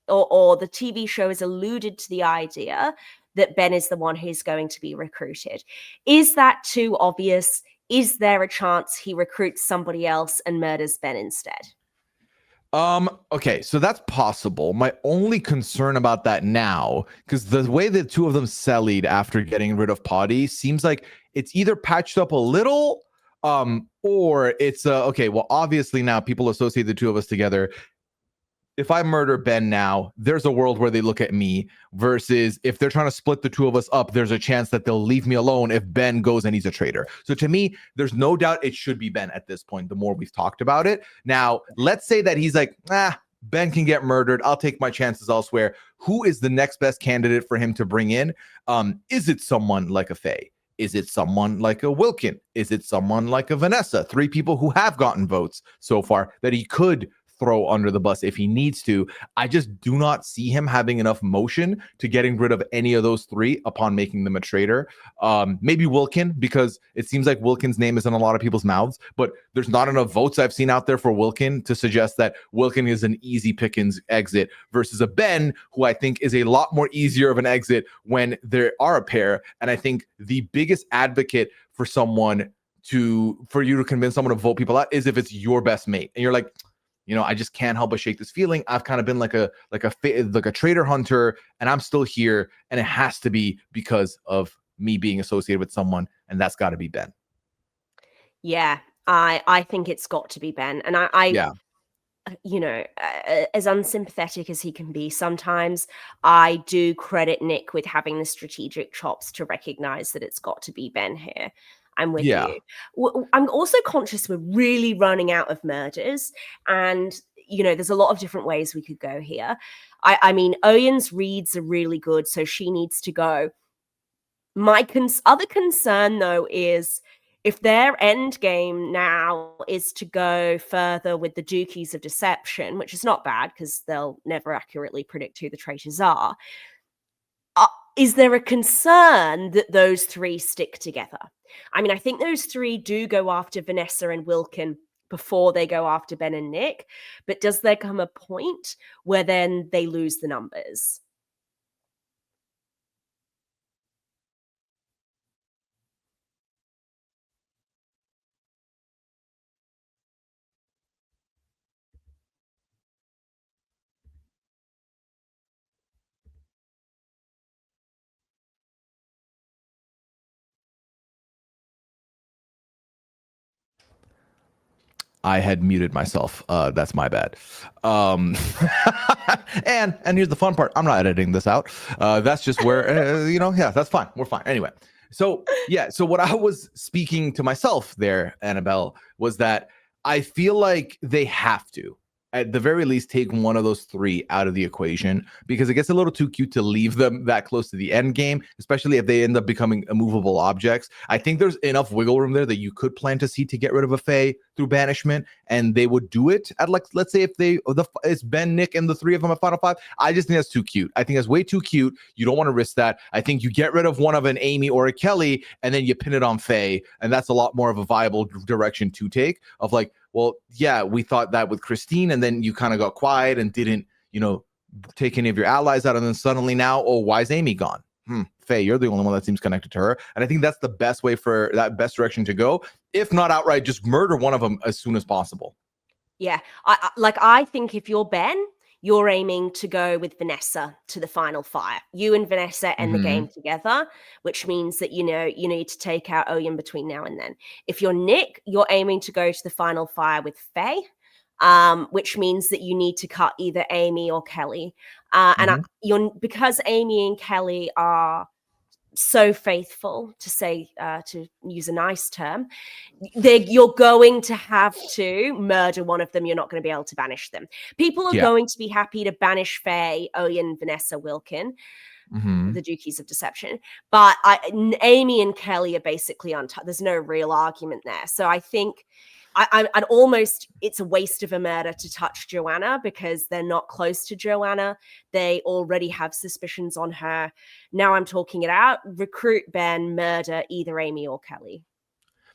or the TV show has alluded to the idea that Ben is the one who's going to be recruited. Is that too obvious? Is there a chance he recruits somebody else and murders Ben instead? Okay, so that's possible. My only concern about that now, because the way the 2 of them sellied after getting rid of Potty seems like it's either patched up a little, or it's okay, well, obviously now people associate the 2 of us together. If I murder Ben now, there's a world where they look at me, versus if they're trying to split the 2 of us up, there's a chance that they'll leave me alone if Ben goes and he's a traitor. So to me, there's no doubt it should be Ben at this point, the more we've talked about it. Now, let's say that he's like, Ben can get murdered. I'll take my chances elsewhere. Who is the next best candidate for him to bring in? Is it someone like a Faye? Is it someone like a Wilkin? Is it someone like a Vanessa? 3 people who have gotten votes so far that he could throw under the bus if he needs to. I just do not see him having enough motion to getting rid of any of those 3 upon making them a traitor. Maybe Wilkin, because it seems like Wilkin's name is in a lot of people's mouths, but there's not enough votes I've seen out there for Wilkin to suggest that Wilkin is an easy pickings exit versus a Ben, who I think is a lot more easier of an exit when there are a pair. And I think the biggest advocate for you to convince someone to vote people out is if it's your best mate. And you're like, I just can't help but shake this feeling. I've kind of been like a traitor hunter, and I'm still here, and it has to be because of me being associated with someone, and that's got to be Ben. Yeah, I think it's got to be Ben, and I Yeah. As unsympathetic as he can be sometimes, I do credit Nick with having the strategic chops to recognize that it's got to be Ben here. I'm with Yeah. you. I'm also conscious we're really running out of murders, and there's a lot of different ways we could go here. I mean, Owen's reads are really good, so she needs to go. My other concern, though, is if their end game now is to go further with the Dukies of Deception, which is not bad because they'll never accurately predict who the traitors are, is there a concern that those three stick together? I mean, I think those three do go after Vanessa and Wilkin before they go after Ben and Nick, but does there come a point where then they lose the numbers? I had muted myself. That's my bad. And here's the fun part. I'm not editing this out. That's just where yeah, that's fine. We're fine. Anyway, so what I was speaking to myself there, Annabelle, was that I feel like they have to, at the very least, take one of those three out of the equation, because it gets a little too cute to leave them that close to the end game, especially if they end up becoming immovable objects. I think there's enough wiggle room there that you could plant a seed to get rid of a Fae through banishment, and they would do it at, like, let's say if it's Ben, Nick, and the three of them at Final Five. I just think that's too cute. I think that's way too cute. You don't want to risk that. I think you get rid of one of an Amy or a Kelly, and then you pin it on Fae, and that's a lot more of a viable direction to take. Of like, well, yeah, we thought that with Christine, and then you kind of got quiet and didn't, take any of your allies out, and then suddenly now, oh, why is Amy gone? Faye, you're the only one that seems connected to her. And I think that's the best way for that best direction to go. If not outright, just murder one of them as soon as possible. Yeah. I think if you're Ben, you're aiming to go with Vanessa to the final fire. You and Vanessa end the game together, which means that, you need to take out Owen between now and then. If you're Nick, you're aiming to go to the final fire with Faye, which means that you need to cut either Amy or Kelly. Because Amy and Kelly are so faithful, to use a nice term, you're going to have to murder one of them. You're not going to be able to banish them. People are going to be happy to banish Faye, Owen, Vanessa, Wilkin, the Dukies of Deception, but Amy and Kelly are basically untouched. There's no real argument there. So I think I'd almost, it's a waste of a murder to touch Joanna, because they're not close to Joanna. They already have suspicions on her. Now I'm talking it out. Recruit Ben, murder either Amy or Kelly.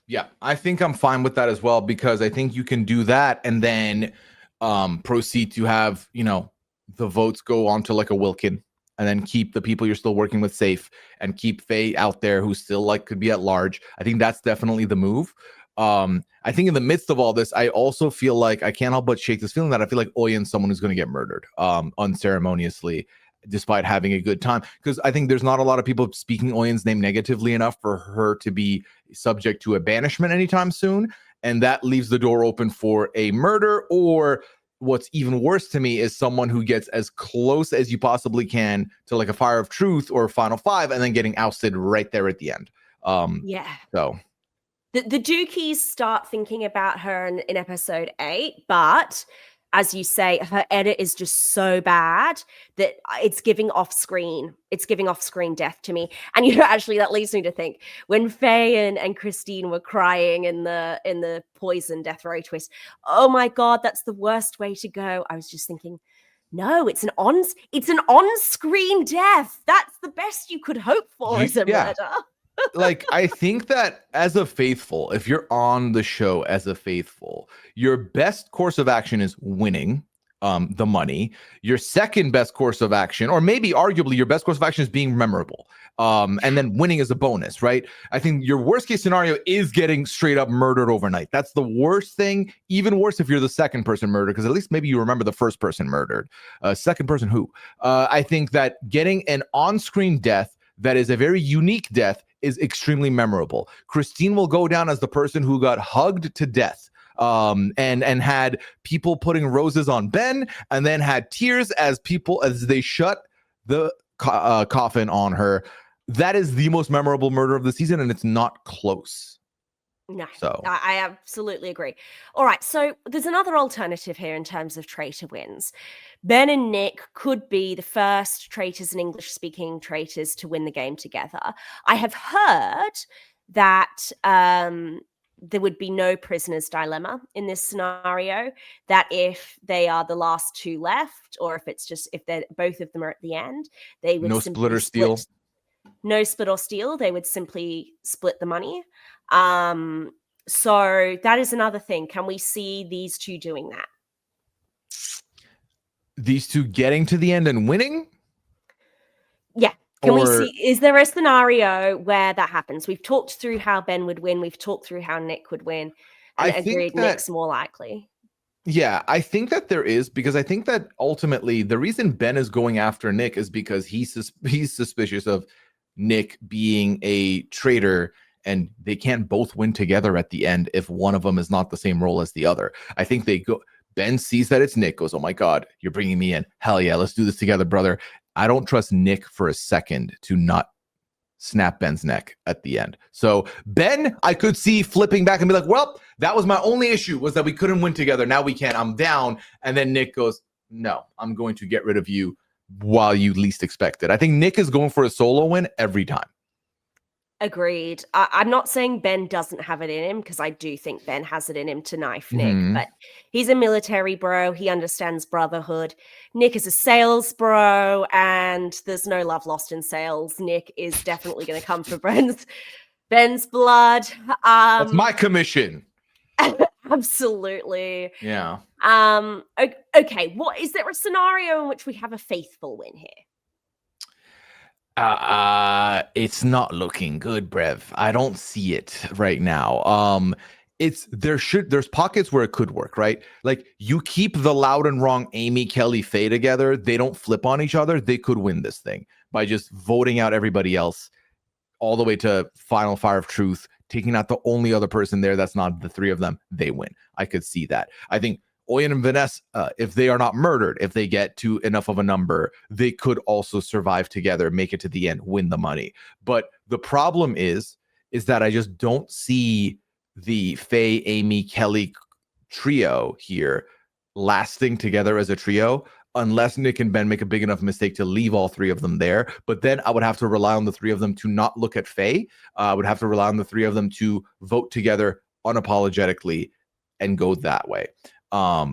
Yeah, I think I'm fine with that as well, because I think you can do that and then proceed to have, the votes go on to like a Wilkin, and then keep the people you're still working with safe, and keep Faye out there who still could be at large. I think that's definitely the move. I think in the midst of all this, I also feel like I can't help but shake this feeling that I feel like Oyen's someone who's going to get murdered unceremoniously, despite having a good time. Because I think there's not a lot of people speaking Oyen's name negatively enough for her to be subject to a banishment anytime soon. And that leaves the door open for a murder, or what's even worse to me is someone who gets as close as you possibly can to like a Fire of Truth or Final Five, and then getting ousted right there at the end. So the Dukies start thinking about her in episode 8, but as you say, her edit is just so bad that it's giving off-screen death to me. And actually that leads me to think, when Faye and Christine were crying in the poison death row twist, oh my god, that's the worst way to go. I was just thinking, no, it's an on-screen death. That's the best you could hope for as a murder. Like, I think that as a faithful, if you're on the show as a faithful, your best course of action is winning the money. Your second best course of action, or maybe arguably your best course of action, is being memorable. And then winning is a bonus, right? I think your worst case scenario is getting straight up murdered overnight. That's the worst thing. Even worse if you're the second person murdered, because at least maybe you remember the first person murdered. Second person who? I think that getting an on-screen death that is a very unique death is extremely memorable. Christine will go down as the person who got hugged to death, and had people putting roses on Ben, and then had tears as they shut the coffin on her. That is the most memorable murder of the season, and it's not close. No, so I absolutely agree. All right, so there's another alternative here in terms of traitor wins. Ben and Nick could be the first traitors and English-speaking traitors to win the game together. I have heard that there would be no prisoner's dilemma in this scenario, that if they are the last two left, or if they're both of them are at the end, they would no split or steal. No split or steal. They would simply split the money. So that is another thing. Can we see these two doing that? These two getting to the end and winning? Yeah. Can we see, is there a scenario where that happens? We've talked through how Ben would win. We've talked through how Nick would win. And agreed Nick's more likely. Yeah, I think that there is, because I think that ultimately the reason Ben is going after Nick is because he's suspicious of Nick being a traitor, and they can't both win together at the end if one of them is not the same role as the other. I think Ben sees that it's Nick, goes, oh my God, you're bringing me in. Hell yeah, let's do this together, brother. I don't trust Nick for a second to not snap Ben's neck at the end. So Ben, I could see flipping back and be like, well, that was my only issue, was that we couldn't win together. Now we can. I'm down. And then Nick goes, no, I'm going to get rid of you while you least expect it. I think Nick is going for a solo win every time. Agreed. I'm not saying Ben doesn't have it in him, because I do think Ben has it in him to knife Nick, but he's a military bro. He understands brotherhood. Nick is a sales bro, and there's no love lost in sales. Nick is definitely going to come for Ben's blood. That's my commission. Absolutely. Yeah. Okay. Is there a scenario in which we have a faithful win here? It's not looking good, Brev. I don't see it right now. There's pockets where it could work, right? Like, you keep the loud and wrong Amy, Kelly, Faye together, they don't flip on each other, they could win this thing by just voting out everybody else all the way to final fire of truth, taking out the only other person there that's not the three of them, they win. I could see that. I think Oyen and Vanessa, if they are not murdered, if they get to enough of a number, they could also survive together, make it to the end, win the money. But the problem is that I just don't see the Faye, Amy, Kelly trio here lasting together as a trio unless Nick and Ben make a big enough mistake to leave all three of them there. But then I would have to rely on the three of them to not look at Faye. I would have to rely on the three of them to vote together unapologetically and go that way.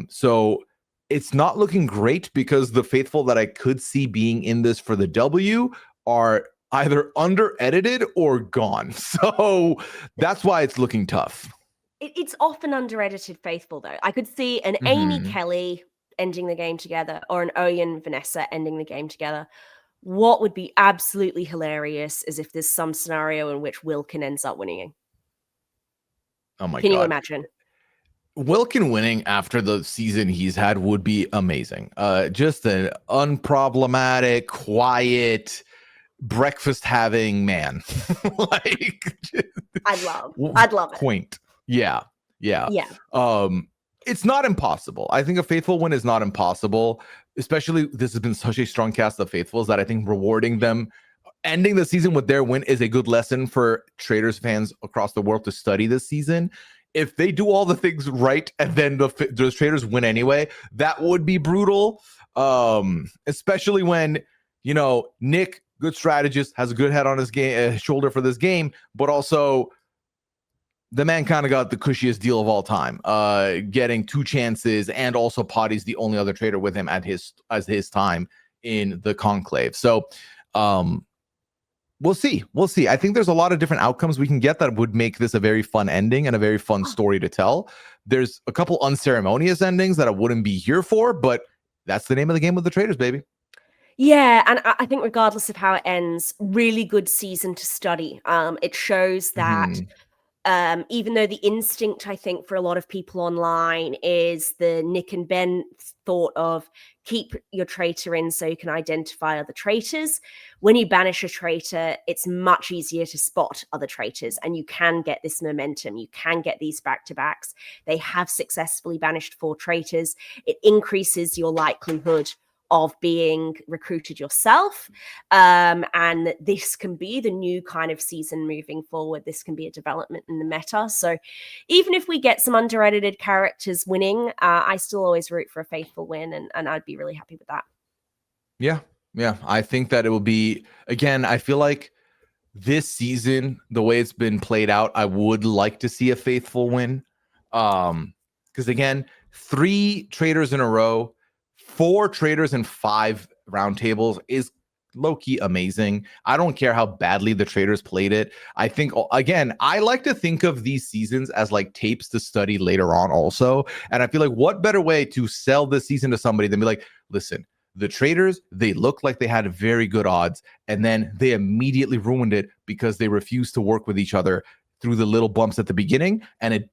So it's not looking great, because the faithful that I could see being in this for the W are either under edited or gone. So that's why it's looking tough. It's often under edited faithful, though. I could see an Amy Kelly ending the game together, or an Oyen Vanessa ending the game together. What would be absolutely hilarious is if there's some scenario in which Wilkin ends up winning. Oh my God. Can you imagine? Wilkin winning after the season he's had would be amazing. Just an unproblematic, quiet, breakfast having man. I'd love it. Quaint. Yeah. It's not impossible. I think a faithful win is not impossible. Especially, this has been such a strong cast of faithfuls that I think rewarding them, ending the season with their win, is a good lesson for Traitors fans across the world to study this season. If they do all the things right and then those Traitors win anyway, that would be brutal. Especially when, Nick, good strategist, has a good head on his shoulder for this game, but also the man kind of got the cushiest deal of all time, getting 2 chances, and also Potty's the only other traitor with him as his time in the conclave. So we'll see. I think there's a lot of different outcomes we can get that would make this a very fun ending and a very fun story to tell. There's a couple unceremonious endings that I wouldn't be here for, but that's the name of the game with the Traitors, baby. Yeah, and I think regardless of how it ends, really good season to study. It shows that even though the instinct, I think, for a lot of people online is the Nick and Ben thought of keep your traitor in so you can identify other traitors. When you banish a traitor, it's much easier to spot other traitors, and you can get this momentum. You can get these back-to-backs. They have successfully banished 4 traitors. It increases your likelihood of being recruited yourself. And this can be the new kind of season moving forward. This can be a development in the meta. So even if we get some underedited characters winning, I still always root for a faithful win, and I'd be really happy with that. Yeah. I think that it will be, again, I feel like this season, the way it's been played out, I would like to see a faithful win. Because again, 3 traitors in a row, 4 traitors and 5 roundtables is low-key amazing. I don't care how badly the traitors played it. I think, again, I like to think of these seasons as like tapes to study later on also. And I feel like what better way to sell this season to somebody than be like, listen, the traitors, they looked like they had very good odds, and then they immediately ruined it because they refused to work with each other through the little bumps at the beginning, and it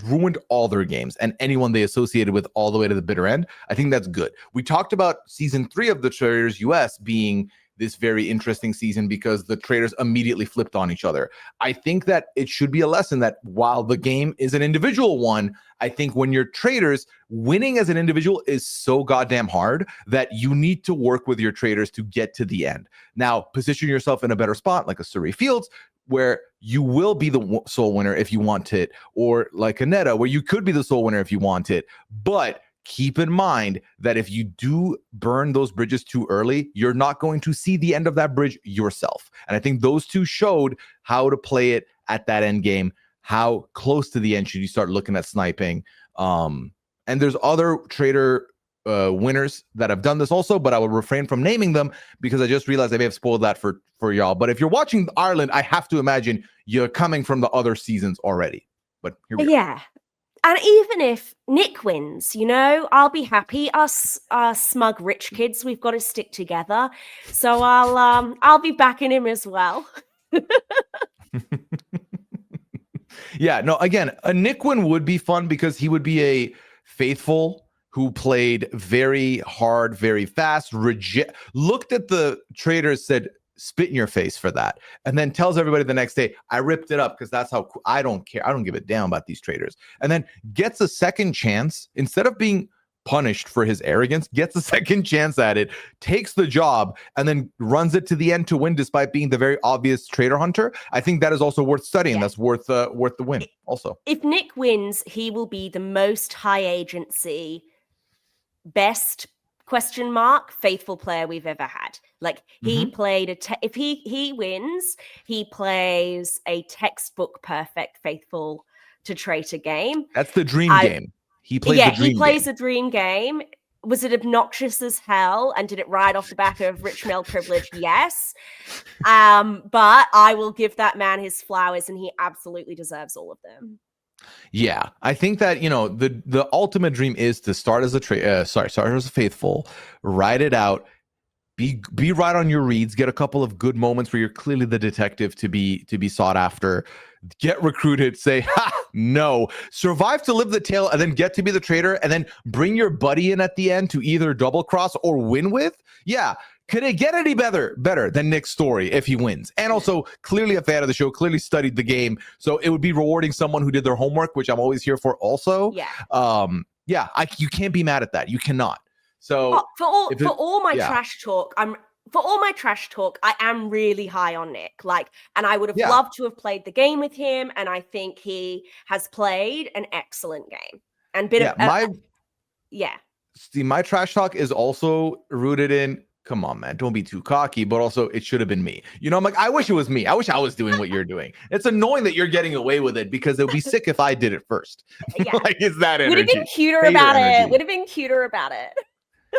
ruined all their games and anyone they associated with all the way to the bitter end. I think that's good. We talked about season 3 of the Traitors US being this very interesting season because the traitors immediately flipped on each other. I think that it should be a lesson that while the game is an individual one, I think when you're traitors, winning as an individual is so goddamn hard that you need to work with your traitors to get to the end. Now, position yourself in a better spot like a Surrey Fields, where you will be the sole winner if you want it, or like a Netta, where you could be the sole winner if you want it. But keep in mind that if you do burn those bridges too early, you're not going to see the end of that bridge yourself. And I think those two showed how to play it at that end game. How close to the end should you start looking at sniping? And there's other traitor winners that have done this also, but I will refrain from naming them because I just realized I may have spoiled that for y'all. But if you're watching Ireland, I have to imagine you're coming from the other seasons already. But here we are. And even if Nick wins, I'll be happy. Us smug rich kids, we've got to stick together. So I'll be backing him as well. Yeah, no, again, a Nick win would be fun because he would be a faithful who played very hard, very fast, looked at the traitors, said, spit in your face for that, and then tells everybody the next day, I ripped it up because that's how I don't care. I don't give a damn about these traitors. And then gets a second chance instead of being punished for his arrogance, gets a second chance at it, takes the job, and then runs it to the end to win despite being the very obvious traitor hunter. I think that is also worth studying. Yeah. That's worth the win also. If Nick wins, he will be the most high agency, best faithful player we've ever had. Like he played if he wins, he plays a textbook perfect faithful to traitor game. That's the dream game. He plays a dream game. Was it obnoxious as hell? And did it ride off the back of rich male privilege? Yes. But I will give that man his flowers, and he absolutely deserves all of them. Yeah, I think that, the ultimate dream is to start as a faithful, ride it out, be right on your reads, get a couple of good moments where you're clearly the detective to be sought after, get recruited, say, ha, no, survive to live the tale, and then get to be the traitor, and then bring your buddy in at the end to either double cross or win with. Yeah. Could it get any better than Nick's story if he wins? And also clearly a fan of the show, clearly studied the game. So it would be rewarding someone who did their homework, which I'm always here for also. Yeah. You can't be mad at that. You cannot. So for all my trash talk, I am really high on Nick. And I would have loved to have played the game with him. And I think he has played an excellent game and been See, my trash talk is also rooted in, come on, man, don't be too cocky, but also it should have been me. I'm like, I wish it was me. I wish I was doing what you're doing. It's annoying that you're getting away with it because it would be sick if I did it first. Yeah. It's that energy. Would have been cuter about it.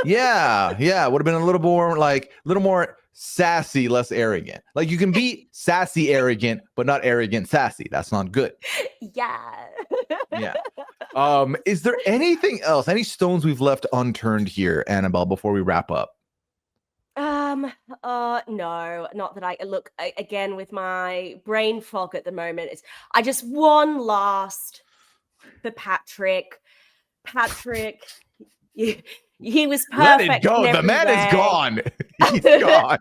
Yeah. Would have been a little more sassy, less arrogant. Like you can be sassy, arrogant, but not arrogant, sassy. That's not good. Yeah. Is there anything else? Any stones we've left unturned here, Annabelle, before we wrap up? No, not that I look again with my brain fog at the moment. I just one last for Patrick. Patrick, he was Let it perfect in go. The every man is way. gone. He's gone.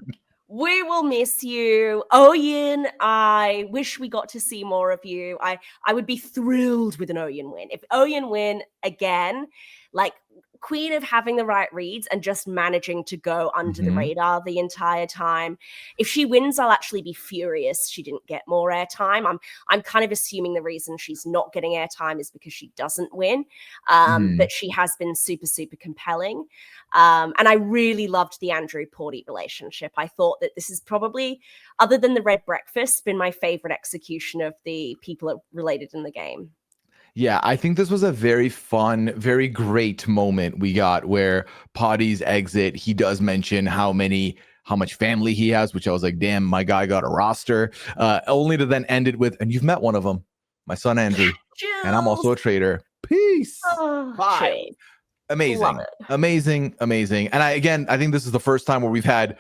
We will miss you. Oyen, I wish we got to see more of you. I would be thrilled with an Oyen win. If Oyen win again, like queen of having the right reads and just managing to go under the radar the entire time. If she wins, I'll actually be furious she didn't get more airtime. I'm kind of assuming the reason she's not getting airtime is because she doesn't win. But she has been super, super compelling. And I really loved the Andrew Porty relationship. I thought that this is probably, other than the Red Breakfast, been my favorite execution of the people related in the game. Yeah, I think this was a very fun, very great moment we got where Potty's exit, he does mention how much family he has, which I was like, damn, my guy got a roster. Only to then end it with, and you've met one of them, my son Andrew, and I'm also a traitor. Peace. Bye. Amazing. Amazing. And I think this is the first time where we've had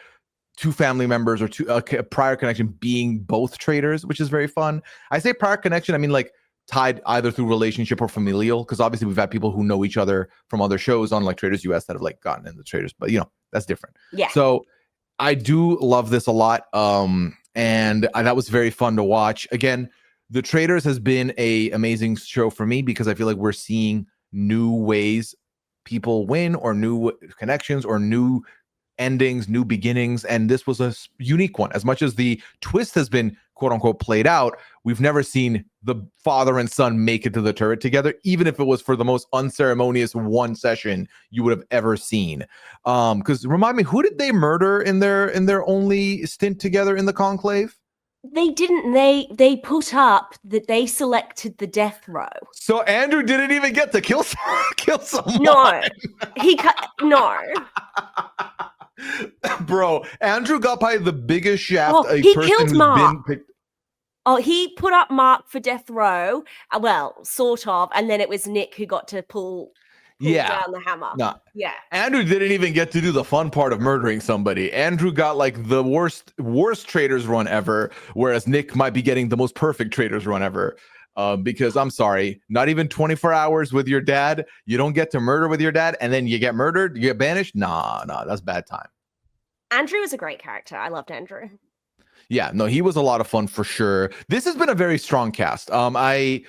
two family members or two prior connection being both traitors, which is very fun. I say prior connection, I mean like tied either through relationship or familial, because obviously we've had people who know each other from other shows on like Traitors US that have like gotten into Traitors, but you know, that's different. Yeah. So I do love this a lot. And that was very fun to watch. Again, The Traitors has been a amazing show for me because I feel like we're seeing new ways people win or new connections or new endings, new beginnings, and this was a unique one. As much as the twist has been quote unquote played out, we've never seen the father and son make it to the turret together, even if it was for the most unceremonious one session you would have ever seen. Because remind me, who did they murder in their only stint together in the conclave? They didn't. They put up that they selected the death row. So Andrew didn't even get to kill someone. No, no. Bro, Andrew got probably the biggest shaft a he person killed who's Mark. been picked. Oh, he put up Mark for death row. Well, sort of, and then it was Nick who got to pull down the hammer. No. Yeah. Andrew didn't even get to do the fun part of murdering somebody. Andrew got like the worst Traitors run ever, whereas Nick might be getting the most perfect Traitors run ever. Because I'm sorry, not even 24 hours with your dad. You don't get to murder with your dad, and then you get murdered, you get banished. Nah, that's bad time. Andrew is a great character. I loved Andrew. Yeah, no, he was a lot of fun for sure. This has been a very strong cast. I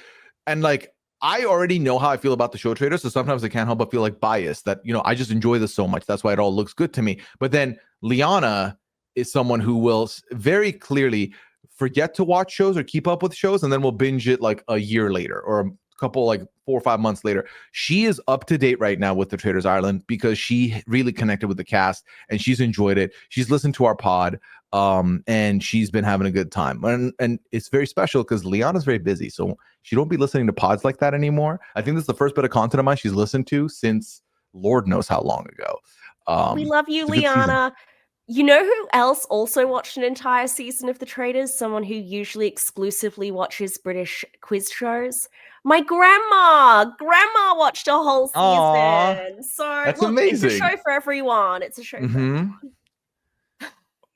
already know how I feel about the show Traitors, so sometimes I can't help but feel like biased that, you know, I just enjoy this so much. That's why it all looks good to me. But then Liana is someone who will very clearly forget to watch shows or keep up with shows, and then we'll binge it like a year later or a couple, like 4 or 5 months later. She is up to date right now with the Traitors Ireland because she really connected with the cast and she's enjoyed it. She's listened to our pod, and she's been having a good time. And it's very special because Liana's very busy, so she don't be listening to pods like that anymore. I think this is the first bit of content of mine she's listened to since Lord knows how long ago. We love you, Liana. You know who else also watched an entire season of The Traitors? Someone who usually exclusively watches British quiz shows. My grandma. Grandma watched a whole season. Aww, so that's look, amazing. It's a show for everyone. It's a show for everyone.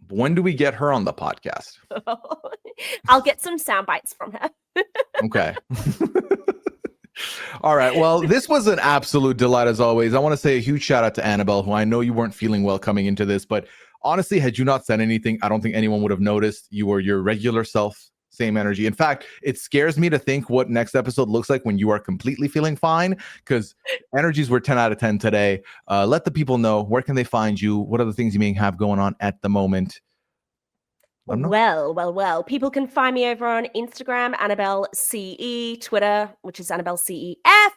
When do we get her on the podcast? I'll get some sound bites from her. Okay. All right. Well, this was an absolute delight as always. I want to say a huge shout out to Annabel, who I know you weren't feeling well coming into this, but honestly, had you not said anything, I don't think anyone would have noticed. You were your regular self, same energy. In fact, it scares me to think what next episode looks like when you are completely feeling fine, because energies were 10 out of 10 today. Let the people know, where can they find you? What are the things you may have going on at the moment? Well. People can find me over on Instagram, Annabel CE, Twitter, which is Annabel CEF.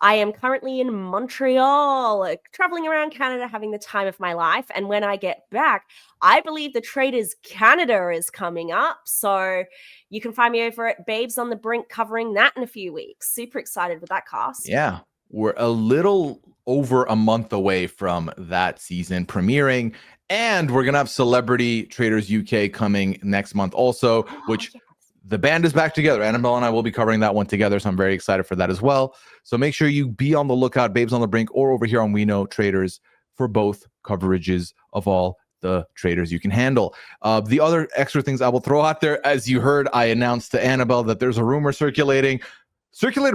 I am currently in Montreal, traveling around Canada, having the time of my life. And when I get back, I believe the Traitors Canada is coming up. So you can find me over at Babes on the Brink, covering that in a few weeks. Super excited with that cast. Yeah, we're a little over a month away from that season premiering. And we're going to have Celebrity Traitors UK coming next month also, which the band is back together. Annabelle and I will be covering that one together, so I'm very excited for that as well. So make sure you be on the lookout, Babes on the Brink, or over here on We Know Traitors, for both coverages of all the traitors you can handle. The other extra things I will throw out there, as you heard, I announced to Annabelle that there's a rumor circulated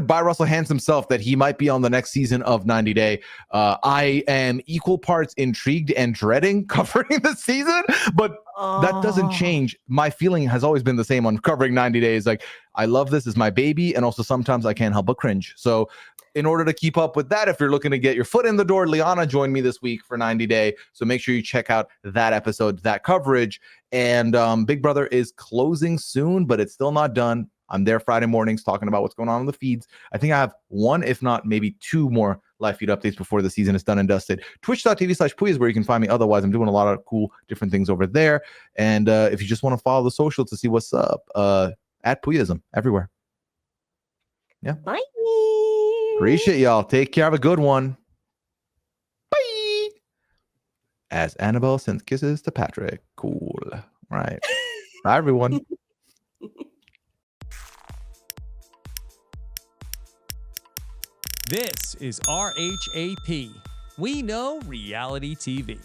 by Russell Hantz himself that he might be on the next season of 90 Day. I am equal parts intrigued and dreading covering the season, but that doesn't change. My feeling has always been the same on covering 90 Days. Like, I love this as my baby, and also sometimes I can't help but cringe. So in order to keep up with that, if you're looking to get your foot in the door, Liana joined me this week for 90 Day. So make sure you check out that episode, that coverage. And Big Brother is closing soon, but it's still not done. I'm there Friday mornings talking about what's going on in the feeds. I think I have one, if not maybe two more live feed updates before the season is done and dusted. Twitch.tv/Pooya is where you can find me. Otherwise, I'm doing a lot of cool different things over there. And if you just want to follow the social to see what's up, at Pooyism everywhere. Yeah. Bye. Appreciate y'all. Take care. Have a good one. Bye. As Annabelle sends kisses to Patrick. Cool. Right. Bye, everyone. This is RHAP. We know reality TV.